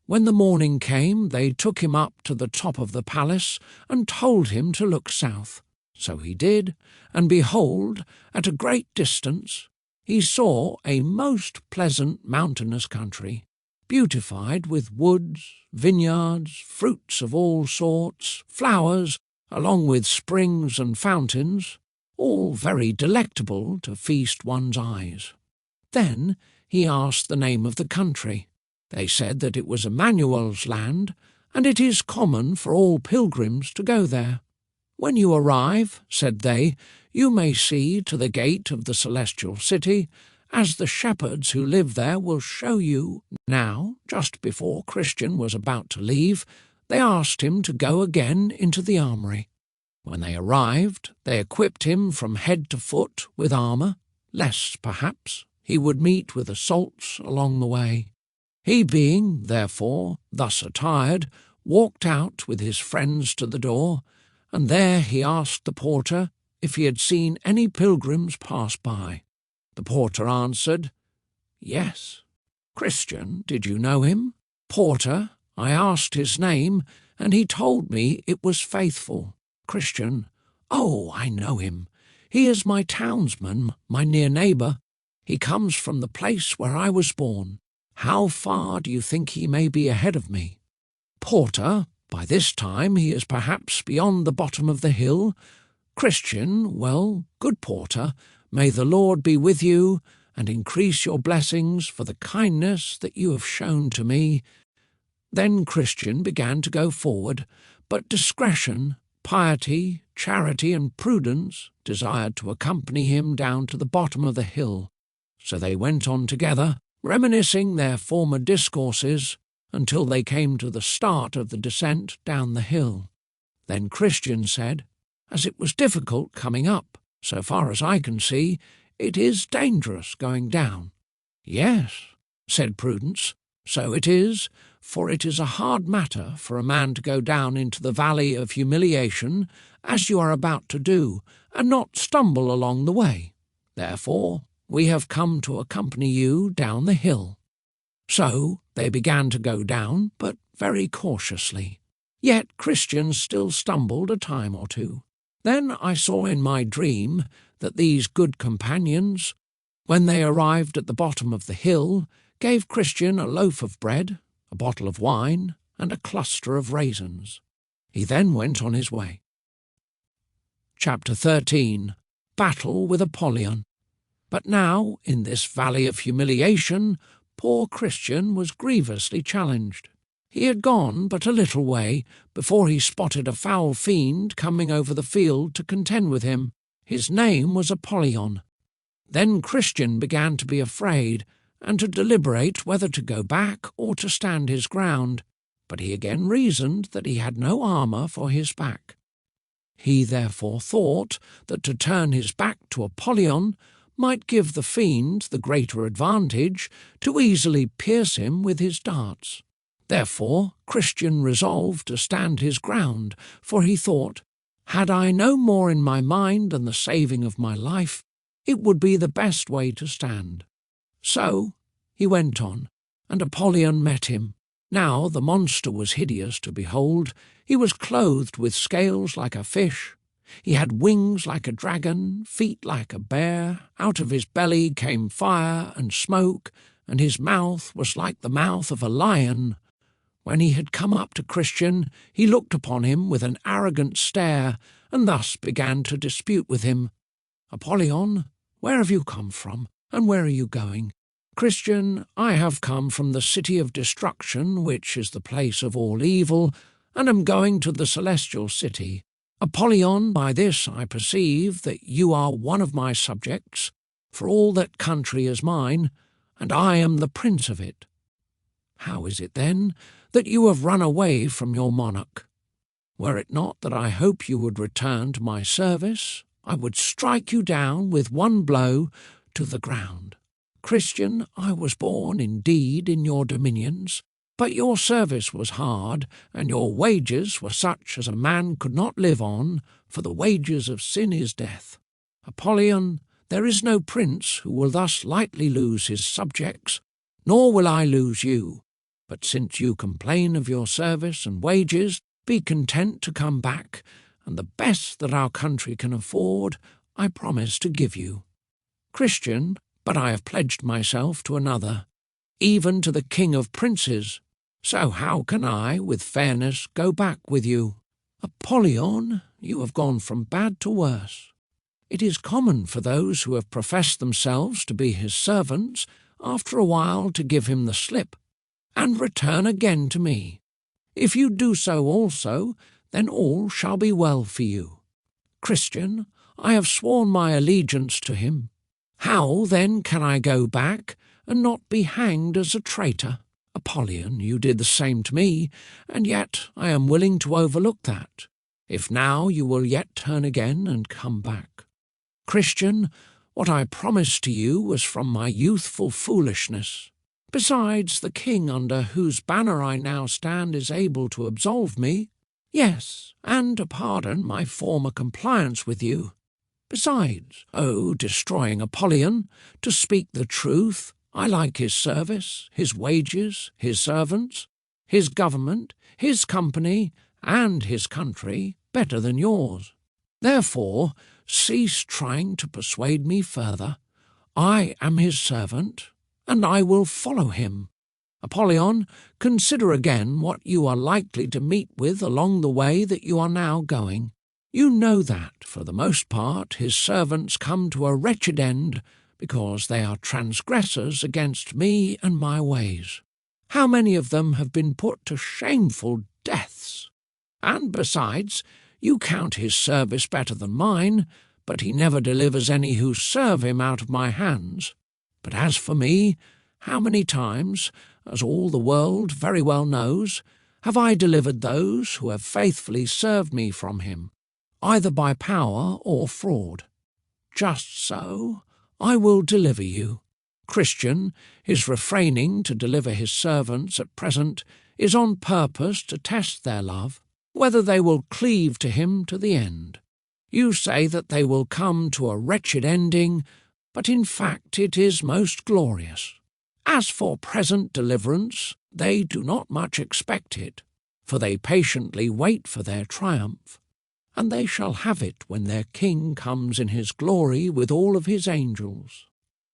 When the morning came, they took him up to the top of the palace and told him to look south. So he did, and behold, at a great distance, he saw a most pleasant mountainous country, beautified with woods, vineyards, fruits of all sorts, flowers, along with springs and fountains, all very delectable to feast one's eyes. Then he asked the name of the country. They said that it was Emmanuel's land, and it is common for all pilgrims to go there. When you arrive, said they, you may see to the gate of the celestial city, as the shepherds who live there will show you. Now, just before Christian was about to leave, they asked him to go again into the armoury. When they arrived, they equipped him from head to foot with armour, lest, perhaps, he would meet with assaults along the way. He being, therefore, thus attired, walked out with his friends to the door, and there he asked the porter if he had seen any pilgrims pass by. The porter answered, Yes. Christian, did you know him? Porter, I asked his name, and he told me it was Faithful. Christian, Oh, I know him. He is my townsman, my near neighbour. He comes from the place where I was born. How far do you think he may be ahead of me? Porter, by this time he is perhaps beyond the bottom of the hill. Christian, well, good porter, may the Lord be with you and increase your blessings for the kindness that you have shown to me. Then Christian began to go forward, but discretion, piety, charity, and prudence desired to accompany him down to the bottom of the hill. So they went on together, reminiscing their former discourses, until they came to the start of the descent down the hill. Then Christian said, As it was difficult coming up, so far as I can see, it is dangerous going down. Yes, said Prudence, so it is, for it is a hard matter for a man to go down into the Valley of Humiliation, as you are about to do, and not stumble along the way. Therefore, we have come to accompany you down the hill. So they began to go down, but very cautiously. Yet Christian still stumbled a time or two. Then I saw in my dream that these good companions, when they arrived at the bottom of the hill, gave Christian a loaf of bread, a bottle of wine, and a cluster of raisins. He then went on his way. Chapter 13. Battle with Apollyon. But now, in this Valley of Humiliation, poor Christian was grievously challenged. He had gone but a little way before he spotted a foul fiend coming over the field to contend with him. His name was Apollyon. Then Christian began to be afraid, and to deliberate whether to go back or to stand his ground, but he again reasoned that he had no armour for his back. He therefore thought that to turn his back to Apollyon might give the fiend the greater advantage to easily pierce him with his darts. Therefore Christian resolved to stand his ground, for he thought, "Had I no more in my mind than the saving of my life, it would be the best way to stand." So he went on, and Apollyon met him. Now the monster was hideous to behold. He was clothed with scales like a fish. He had wings like a dragon, feet like a bear. Out of his belly came fire and smoke, and his mouth was like the mouth of a lion. When he had come up to Christian, he looked upon him with an arrogant stare, and thus began to dispute with him. "Apollyon, where have you come from, and where are you going?" "Christian, I have come from the city of destruction, which is the place of all evil, and am going to the celestial city. Apollyon, by this I perceive that you are one of my subjects, for all that country is mine, and I am the prince of it. How is it, then, that you have run away from your monarch? Were it not that I hope you would return to my service, I would strike you down with one blow to the ground. Christian, I was born indeed in your dominions, but your service was hard, and your wages were such as a man could not live on, for the wages of sin is death. Apollyon, there is no prince who will thus lightly lose his subjects, nor will I lose you. But since you complain of your service and wages, be content to come back, and the best that our country can afford I promise to give you. Christian, but I have pledged myself to another, even to the king of princes. So how can I, with fairness, go back with you? Apollyon, you have gone from bad to worse. It is common for those who have professed themselves to be his servants, after a while to give him the slip, and return again to me. If you do so also, then all shall be well for you. Christian, I have sworn my allegiance to him. How, then, can I go back and not be hanged as a traitor? Apollyon, you did the same to me, and yet I am willing to overlook that, if now you will yet turn again and come back. Christian, what I promised to you was from my youthful foolishness. Besides, the king under whose banner I now stand is able to absolve me, yes, and to pardon my former compliance with you. Besides, destroying Apollyon, to speak the truth, I like his service, his wages, his servants, his government, his company, and his country better than yours. Therefore, cease trying to persuade me further. I am his servant, and I will follow him. Apollyon, consider again what you are likely to meet with along the way that you are now going. You know that, for the most part, his servants come to a wretched end because they are transgressors against me and my ways. How many of them have been put to shameful deaths? And besides, you count his service better than mine, but he never delivers any who serve him out of my hands. But as for me, how many times, as all the world very well knows, have I delivered those who have faithfully served me from him, either by power or fraud? Just so I will deliver you. Christian, his refraining to deliver his servants at present is on purpose to test their love, whether they will cleave to him to the end. You say that they will come to a wretched ending, but in fact it is most glorious. As for present deliverance, they do not much expect it, for they patiently wait for their triumph, and they shall have it when their king comes in his glory with all of his angels.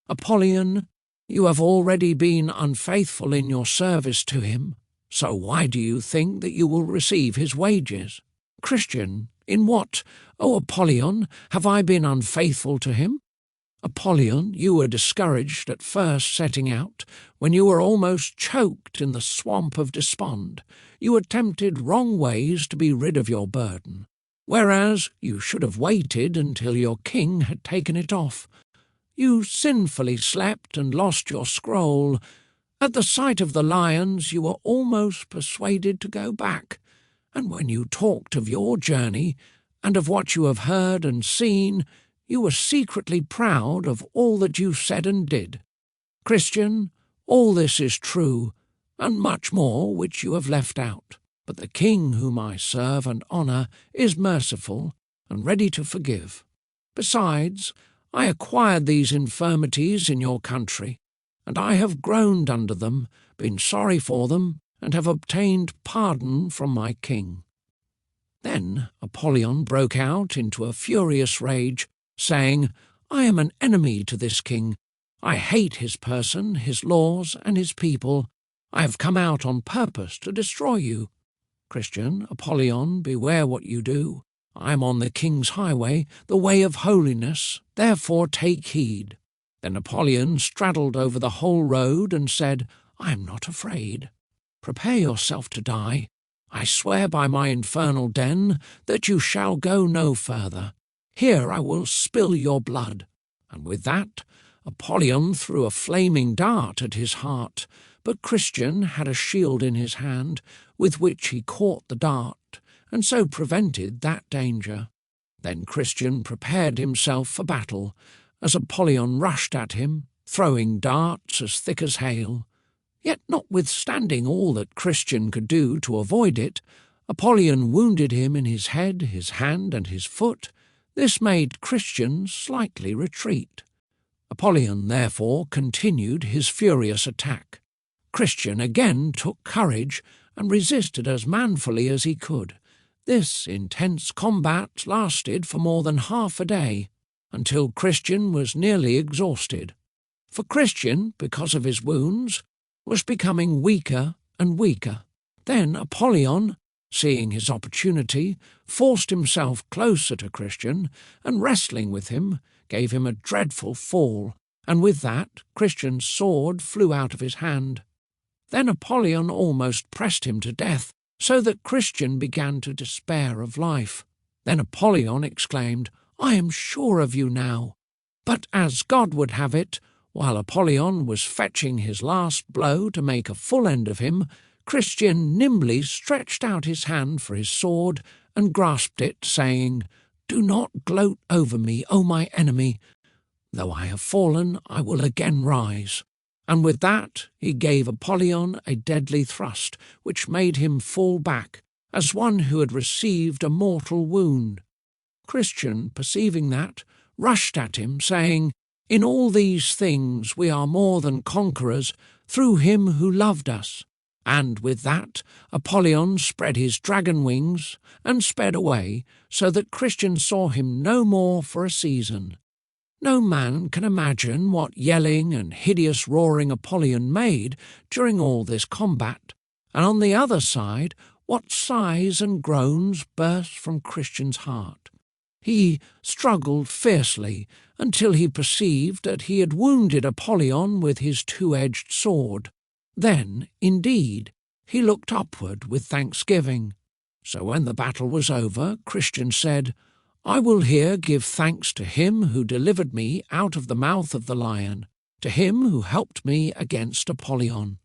Apollyon, You have already been unfaithful in your service to him, so why do you think that you will receive his wages? Christian, in what, O Apollyon, have I been unfaithful to him? Apollyon, you were discouraged at first setting out, when you were almost choked in the Swamp of Despond. You attempted wrong ways to be rid of your burden, whereas you should have waited until your king had taken it off. You sinfully slept and lost your scroll. At the sight of the lions you were almost persuaded to go back, and when you talked of your journey and of what you have heard and seen, you were secretly proud of all that you said and did. Christian, all this is true, and much more which you have left out. But the King whom I serve and honour is merciful and ready to forgive. Besides, I acquired these infirmities in your country, and I have groaned under them, been sorry for them, and have obtained pardon from my king." Then Apollyon broke out into a furious rage, saying, "I am an enemy to this king. I hate his person, his laws, and his people. I have come out on purpose to destroy you. Christian, Apollyon, beware what you do. I am on the king's highway, the way of holiness, therefore take heed." Then Apollyon straddled over the whole road and said, "I am not afraid. Prepare yourself to die. I swear by my infernal den that you shall go no further. Here I will spill your blood." And with that, Apollyon threw a flaming dart at his heart, but Christian had a shield in his hand, with which he caught the dart, and so prevented that danger. Then Christian prepared himself for battle, as Apollyon rushed at him, throwing darts as thick as hail. Yet notwithstanding all that Christian could do to avoid it, Apollyon wounded him in his head, his hand, and his foot. This made Christian slightly retreat. Apollyon therefore continued his furious attack. Christian again took courage and resisted as manfully as he could. This intense combat lasted for more than half a day, until Christian was nearly exhausted. For Christian, because of his wounds, was becoming weaker and weaker. Then Apollyon, seeing his opportunity, forced himself closer to Christian, and wrestling with him, gave him a dreadful fall, and with that Christian's sword flew out of his hand. Then Apollyon almost pressed him to death, so that Christian began to despair of life. Then Apollyon exclaimed, "I am sure of you now." But as God would have it, while Apollyon was fetching his last blow to make a full end of him, Christian nimbly stretched out his hand for his sword and grasped it, saying, "Do not gloat over me, O my enemy. Though I have fallen, I will again rise." And with that he gave Apollyon a deadly thrust, which made him fall back, as one who had received a mortal wound. Christian, perceiving that, rushed at him, saying, "In all these things we are more than conquerors, through him who loved us." And with that Apollyon spread his dragon wings and sped away, so that Christian saw him no more for a season. No man can imagine what yelling and hideous roaring Apollyon made during all this combat, and on the other side what sighs and groans burst from Christian's heart. He struggled fiercely until he perceived that he had wounded Apollyon with his two-edged sword. Then, indeed, he looked upward with thanksgiving. So when the battle was over, Christian said, "I will here give thanks to him who delivered me out of the mouth of the lion, to him who helped me against Apollyon."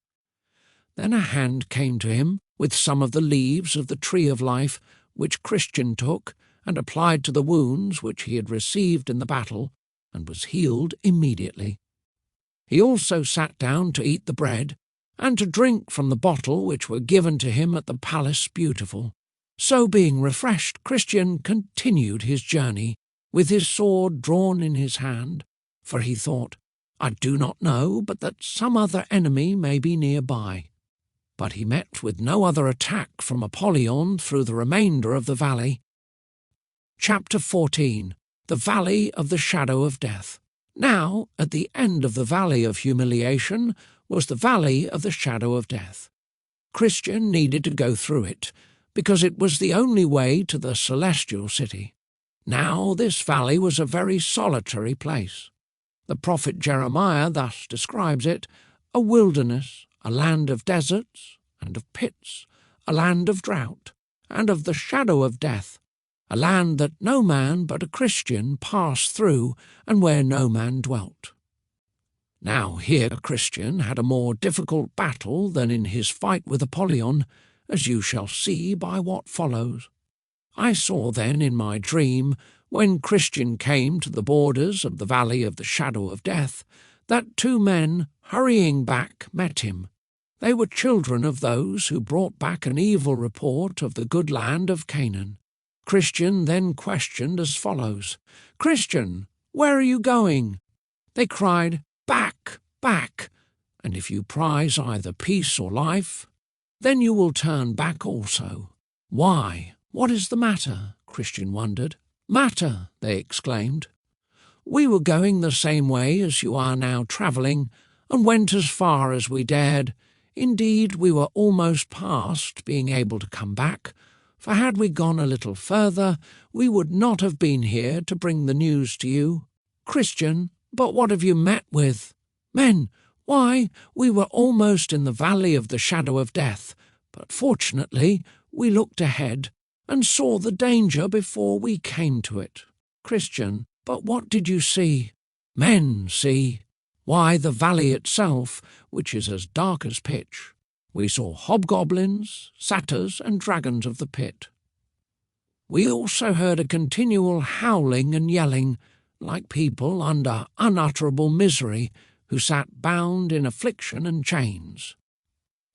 Then a hand came to him with some of the leaves of the tree of life, which Christian took and applied to the wounds which he had received in the battle, and was healed immediately. He also sat down to eat the bread, and to drink from the bottle which were given to him at the Palace Beautiful. So being refreshed, Christian continued his journey, with his sword drawn in his hand, for he thought, "I do not know but that some other enemy may be nearby." But he met with no other attack from Apollyon through the remainder of the valley. Chapter 14. The Valley of the Shadow of Death. Now, at the end of the Valley of Humiliation was the Valley of the Shadow of Death. Christian needed to go through it, because it was the only way to the celestial city. Now this valley was a very solitary place. The prophet Jeremiah thus describes it: a wilderness, a land of deserts and of pits, a land of drought and of the shadow of death, a land that no man but a Christian passed through and where no man dwelt. Now here Christian had a more difficult battle than in his fight with Apollyon, as you shall see by what follows. I saw then in my dream, when Christian came to the borders of the Valley of the Shadow of Death, that two men, hurrying back, met him. They were children of those who brought back an evil report of the good land of Canaan. Christian then questioned as follows: "Christian, where are you going?" They cried, "Back, back, and if you prize either peace or life, then you will turn back also." "Why, what is the matter?" Christian wondered. "Matter," they exclaimed. "We were going the same way as you are now travelling, and went as far as we dared. Indeed, we were almost past being able to come back, for had we gone a little further, we would not have been here to bring the news to you." "Christian, but what have you met with?" "Men, why, we were almost in the Valley of the Shadow of Death, but fortunately we looked ahead and saw the danger before we came to it." "Christian, but what did you see?" "Men see. Why, the valley itself, which is as dark as pitch. We saw hobgoblins, satyrs, and dragons of the pit. We also heard a continual howling and yelling, like people under unutterable misery, who sat bound in affliction and chains.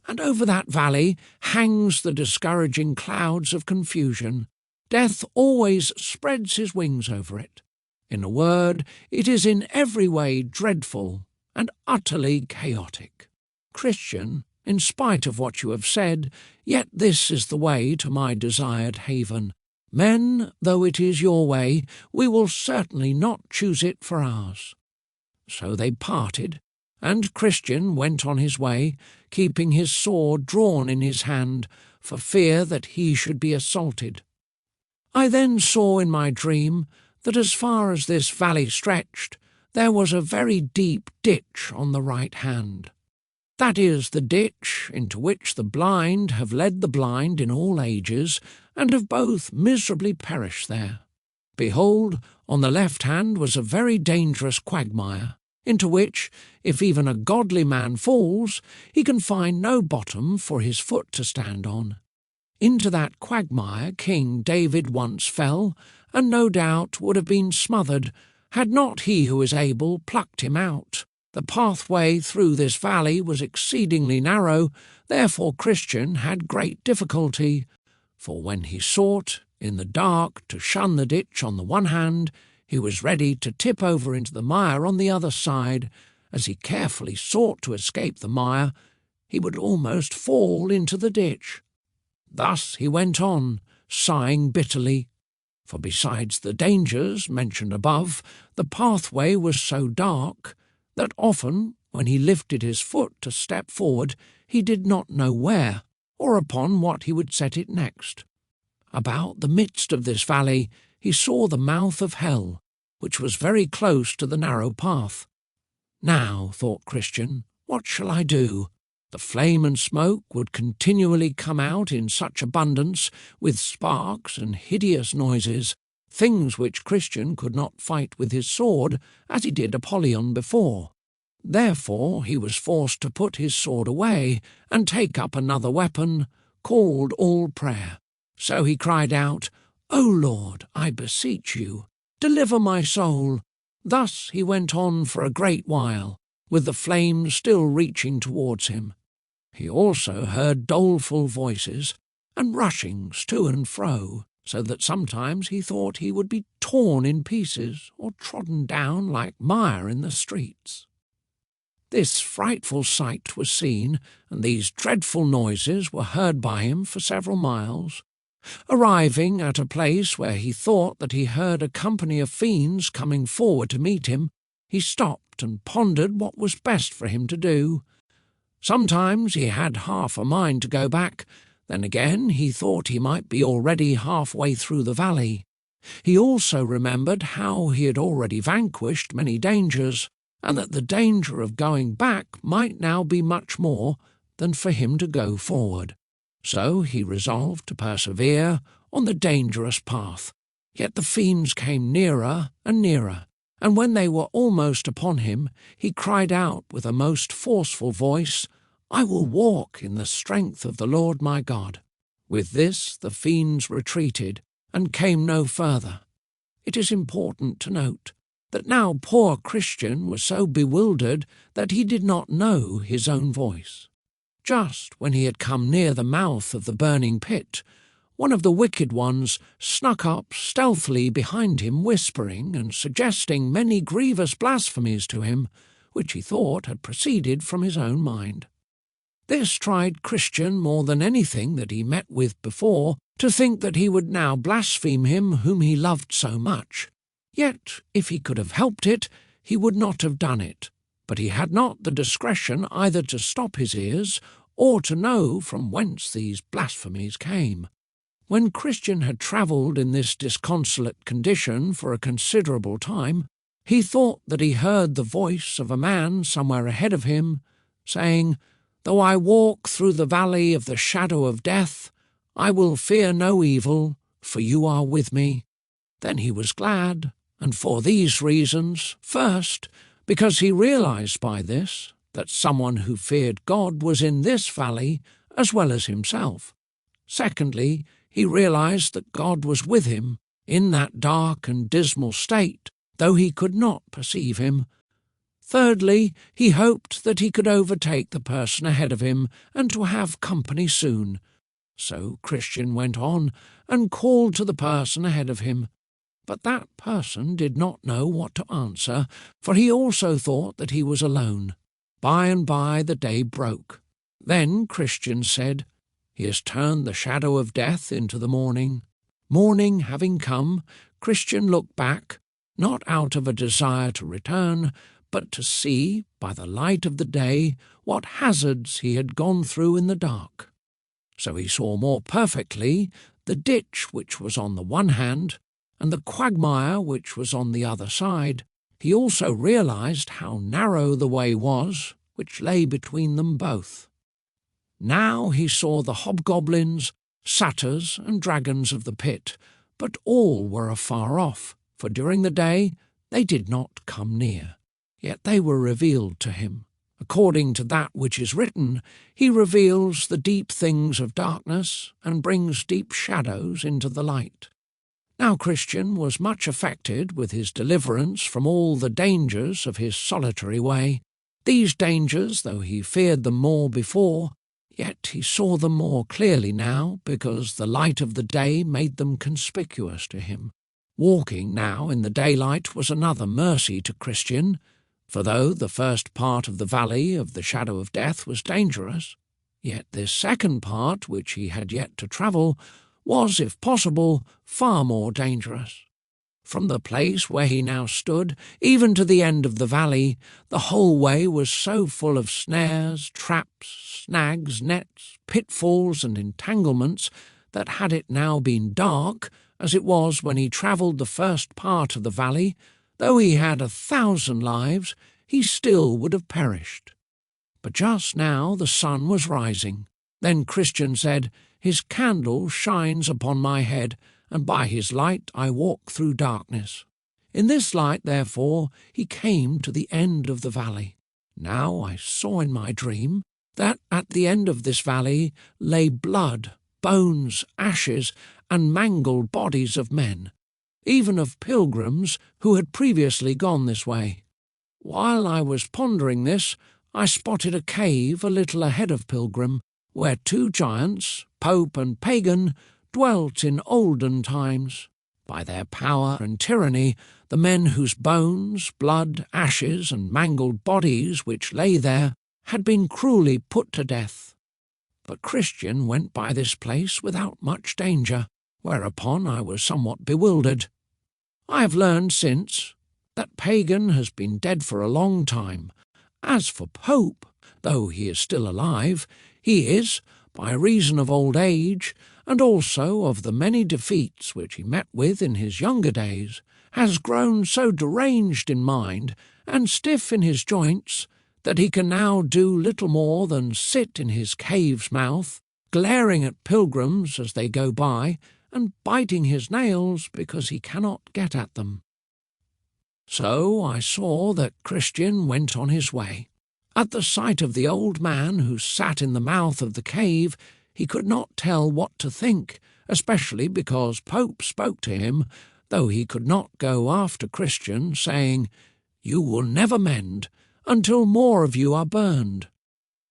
And over that valley hangs the discouraging clouds of confusion. Death always spreads his wings over it. In a word, it is in every way dreadful and utterly chaotic. Christian, in spite of what you have said, yet this is the way to my desired haven. Men, though it is your way, we will certainly not choose it for ours." So they parted, and Christian went on his way, keeping his sword drawn in his hand, for fear that he should be assaulted. I then saw in my dream that as far as this valley stretched, there was a very deep ditch on the right hand. That is the ditch into which the blind have led the blind in all ages, and have both miserably perished there. Behold, on the left hand was a very dangerous quagmire, into which, if even a godly man falls, he can find no bottom for his foot to stand on. Into that quagmire King David once fell, and no doubt would have been smothered, had not he who is able plucked him out. The pathway through this valley was exceedingly narrow, therefore Christian had great difficulty, for when he sought, in the dark, to shun the ditch on the one hand, he was ready to tip over into the mire on the other side. As he carefully sought to escape the mire, he would almost fall into the ditch. Thus he went on, sighing bitterly, for besides the dangers mentioned above, the pathway was so dark that often, when he lifted his foot to step forward, he did not know where, or upon what he would set it next. About the midst of this valley he saw the mouth of hell, which was very close to the narrow path. "Now," thought Christian, "what shall I do?" The flame and smoke would continually come out in such abundance, with sparks and hideous noises, things which Christian could not fight with his sword, as he did Apollyon before. Therefore he was forced to put his sword away, and take up another weapon, called all prayer. So he cried out, "O Lord, I beseech you, deliver my soul." Thus he went on for a great while, with the flames still reaching towards him. He also heard doleful voices, and rushings to and fro, so that sometimes he thought he would be torn in pieces, or trodden down like mire in the streets. This frightful sight was seen, and these dreadful noises were heard by him for several miles. Arriving at a place where he thought that he heard a company of fiends coming forward to meet him, he stopped and pondered what was best for him to do. Sometimes he had half a mind to go back, then again he thought he might be already halfway through the valley. He also remembered how he had already vanquished many dangers, and that the danger of going back might now be much more than for him to go forward. So he resolved to persevere on the dangerous path. Yet the fiends came nearer and nearer, and when they were almost upon him, he cried out with a most forceful voice, "I will walk in the strength of the Lord my God." With this the fiends retreated and came no further. It is important to note that now poor Christian was so bewildered that he did not know his own voice. Just when he had come near the mouth of the burning pit, one of the wicked ones snuck up stealthily behind him, whispering and suggesting many grievous blasphemies to him, which he thought had proceeded from his own mind. This tried Christian more than anything that he met with before, to think that he would now blaspheme him whom he loved so much. Yet, if he could have helped it, he would not have done it. But he had not the discretion either to stop his ears or to know from whence these blasphemies came. When Christian had travelled in this disconsolate condition for a considerable time, he thought that he heard the voice of a man somewhere ahead of him, saying, "Though I walk through the valley of the shadow of death, I will fear no evil, for you are with me." Then he was glad, and for these reasons: first, because he realized by this that someone who feared God was in this valley as well as himself. Secondly, he realized that God was with him in that dark and dismal state, though he could not perceive him. Thirdly, he hoped that he could overtake the person ahead of him and to have company soon. So Christian went on and called to the person ahead of him. But that person did not know what to answer, for he also thought that he was alone. By and by the day broke. Then Christian said, "He has turned the shadow of death into the morning." Morning having come, Christian looked back, not out of a desire to return, but to see, by the light of the day, what hazards he had gone through in the dark. So he saw more perfectly the ditch which was on the one hand, and the quagmire which was on the other side. He also realized how narrow the way was which lay between them both. Now he saw the hobgoblins, satyrs, and dragons of the pit, but all were afar off, for during the day they did not come near. Yet they were revealed to him. According to that which is written, he reveals the deep things of darkness and brings deep shadows into the light. Now Christian was much affected with his deliverance from all the dangers of his solitary way. These dangers, though he feared them more before, yet he saw them more clearly now, because the light of the day made them conspicuous to him. Walking now in the daylight was another mercy to Christian, for though the first part of the valley of the shadow of death was dangerous, yet this second part, which he had yet to travel, was, if possible, far more dangerous. From the place where he now stood, even to the end of the valley, the whole way was so full of snares, traps, snags, nets, pitfalls, and entanglements, that had it now been dark, as it was when he travelled the first part of the valley, though he had 1,000 lives, he still would have perished. But just now the sun was rising. Then Christian said, "His candle shines upon my head, and by his light I walk through darkness." In this light, therefore, he came to the end of the valley. Now I saw in my dream that at the end of this valley lay blood, bones, ashes, and mangled bodies of men, even of pilgrims who had previously gone this way. While I was pondering this, I spotted a cave a little ahead of Pilgrim, where 2 giants, Pope and Pagan, dwelt in olden times. By their power and tyranny, the men whose bones, blood, ashes, and mangled bodies which lay there had been cruelly put to death. But Christian went by this place without much danger, whereupon I was somewhat bewildered. I have learned since That pagan has been dead for a long time. As for Pope, though he is still alive, he is, by reason of old age, and also of the many defeats which he met with in his younger days, has grown so deranged in mind and stiff in his joints that he can now do little more than sit in his cave's mouth, glaring at pilgrims as they go by, and biting his nails because he cannot get at them. So I saw that Christian went on his way. At the sight of the old man who sat in the mouth of the cave, he could not tell what to think, especially because Pope spoke to him, though he could not go after Christian, saying, "You will never mend until more of you are burned."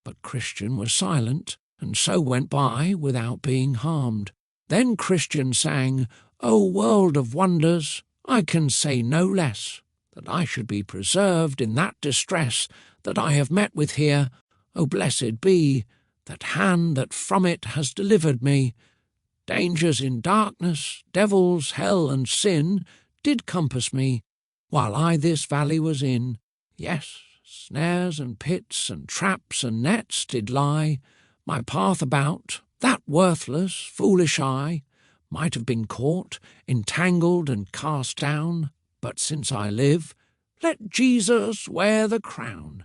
But Christian was silent, and so went by without being harmed. Then Christian sang, "O world of wonders, I can say no less, that I should be preserved in that distress that I have met with here. O blessed be that hand that from it has delivered me. Dangers in darkness, devils, hell, and sin did compass me, while I this valley was in. Yes, snares and pits and traps and nets did lie my path about, that worthless, foolish I might have been caught, entangled, and cast down. But since I live, let Jesus wear the crown.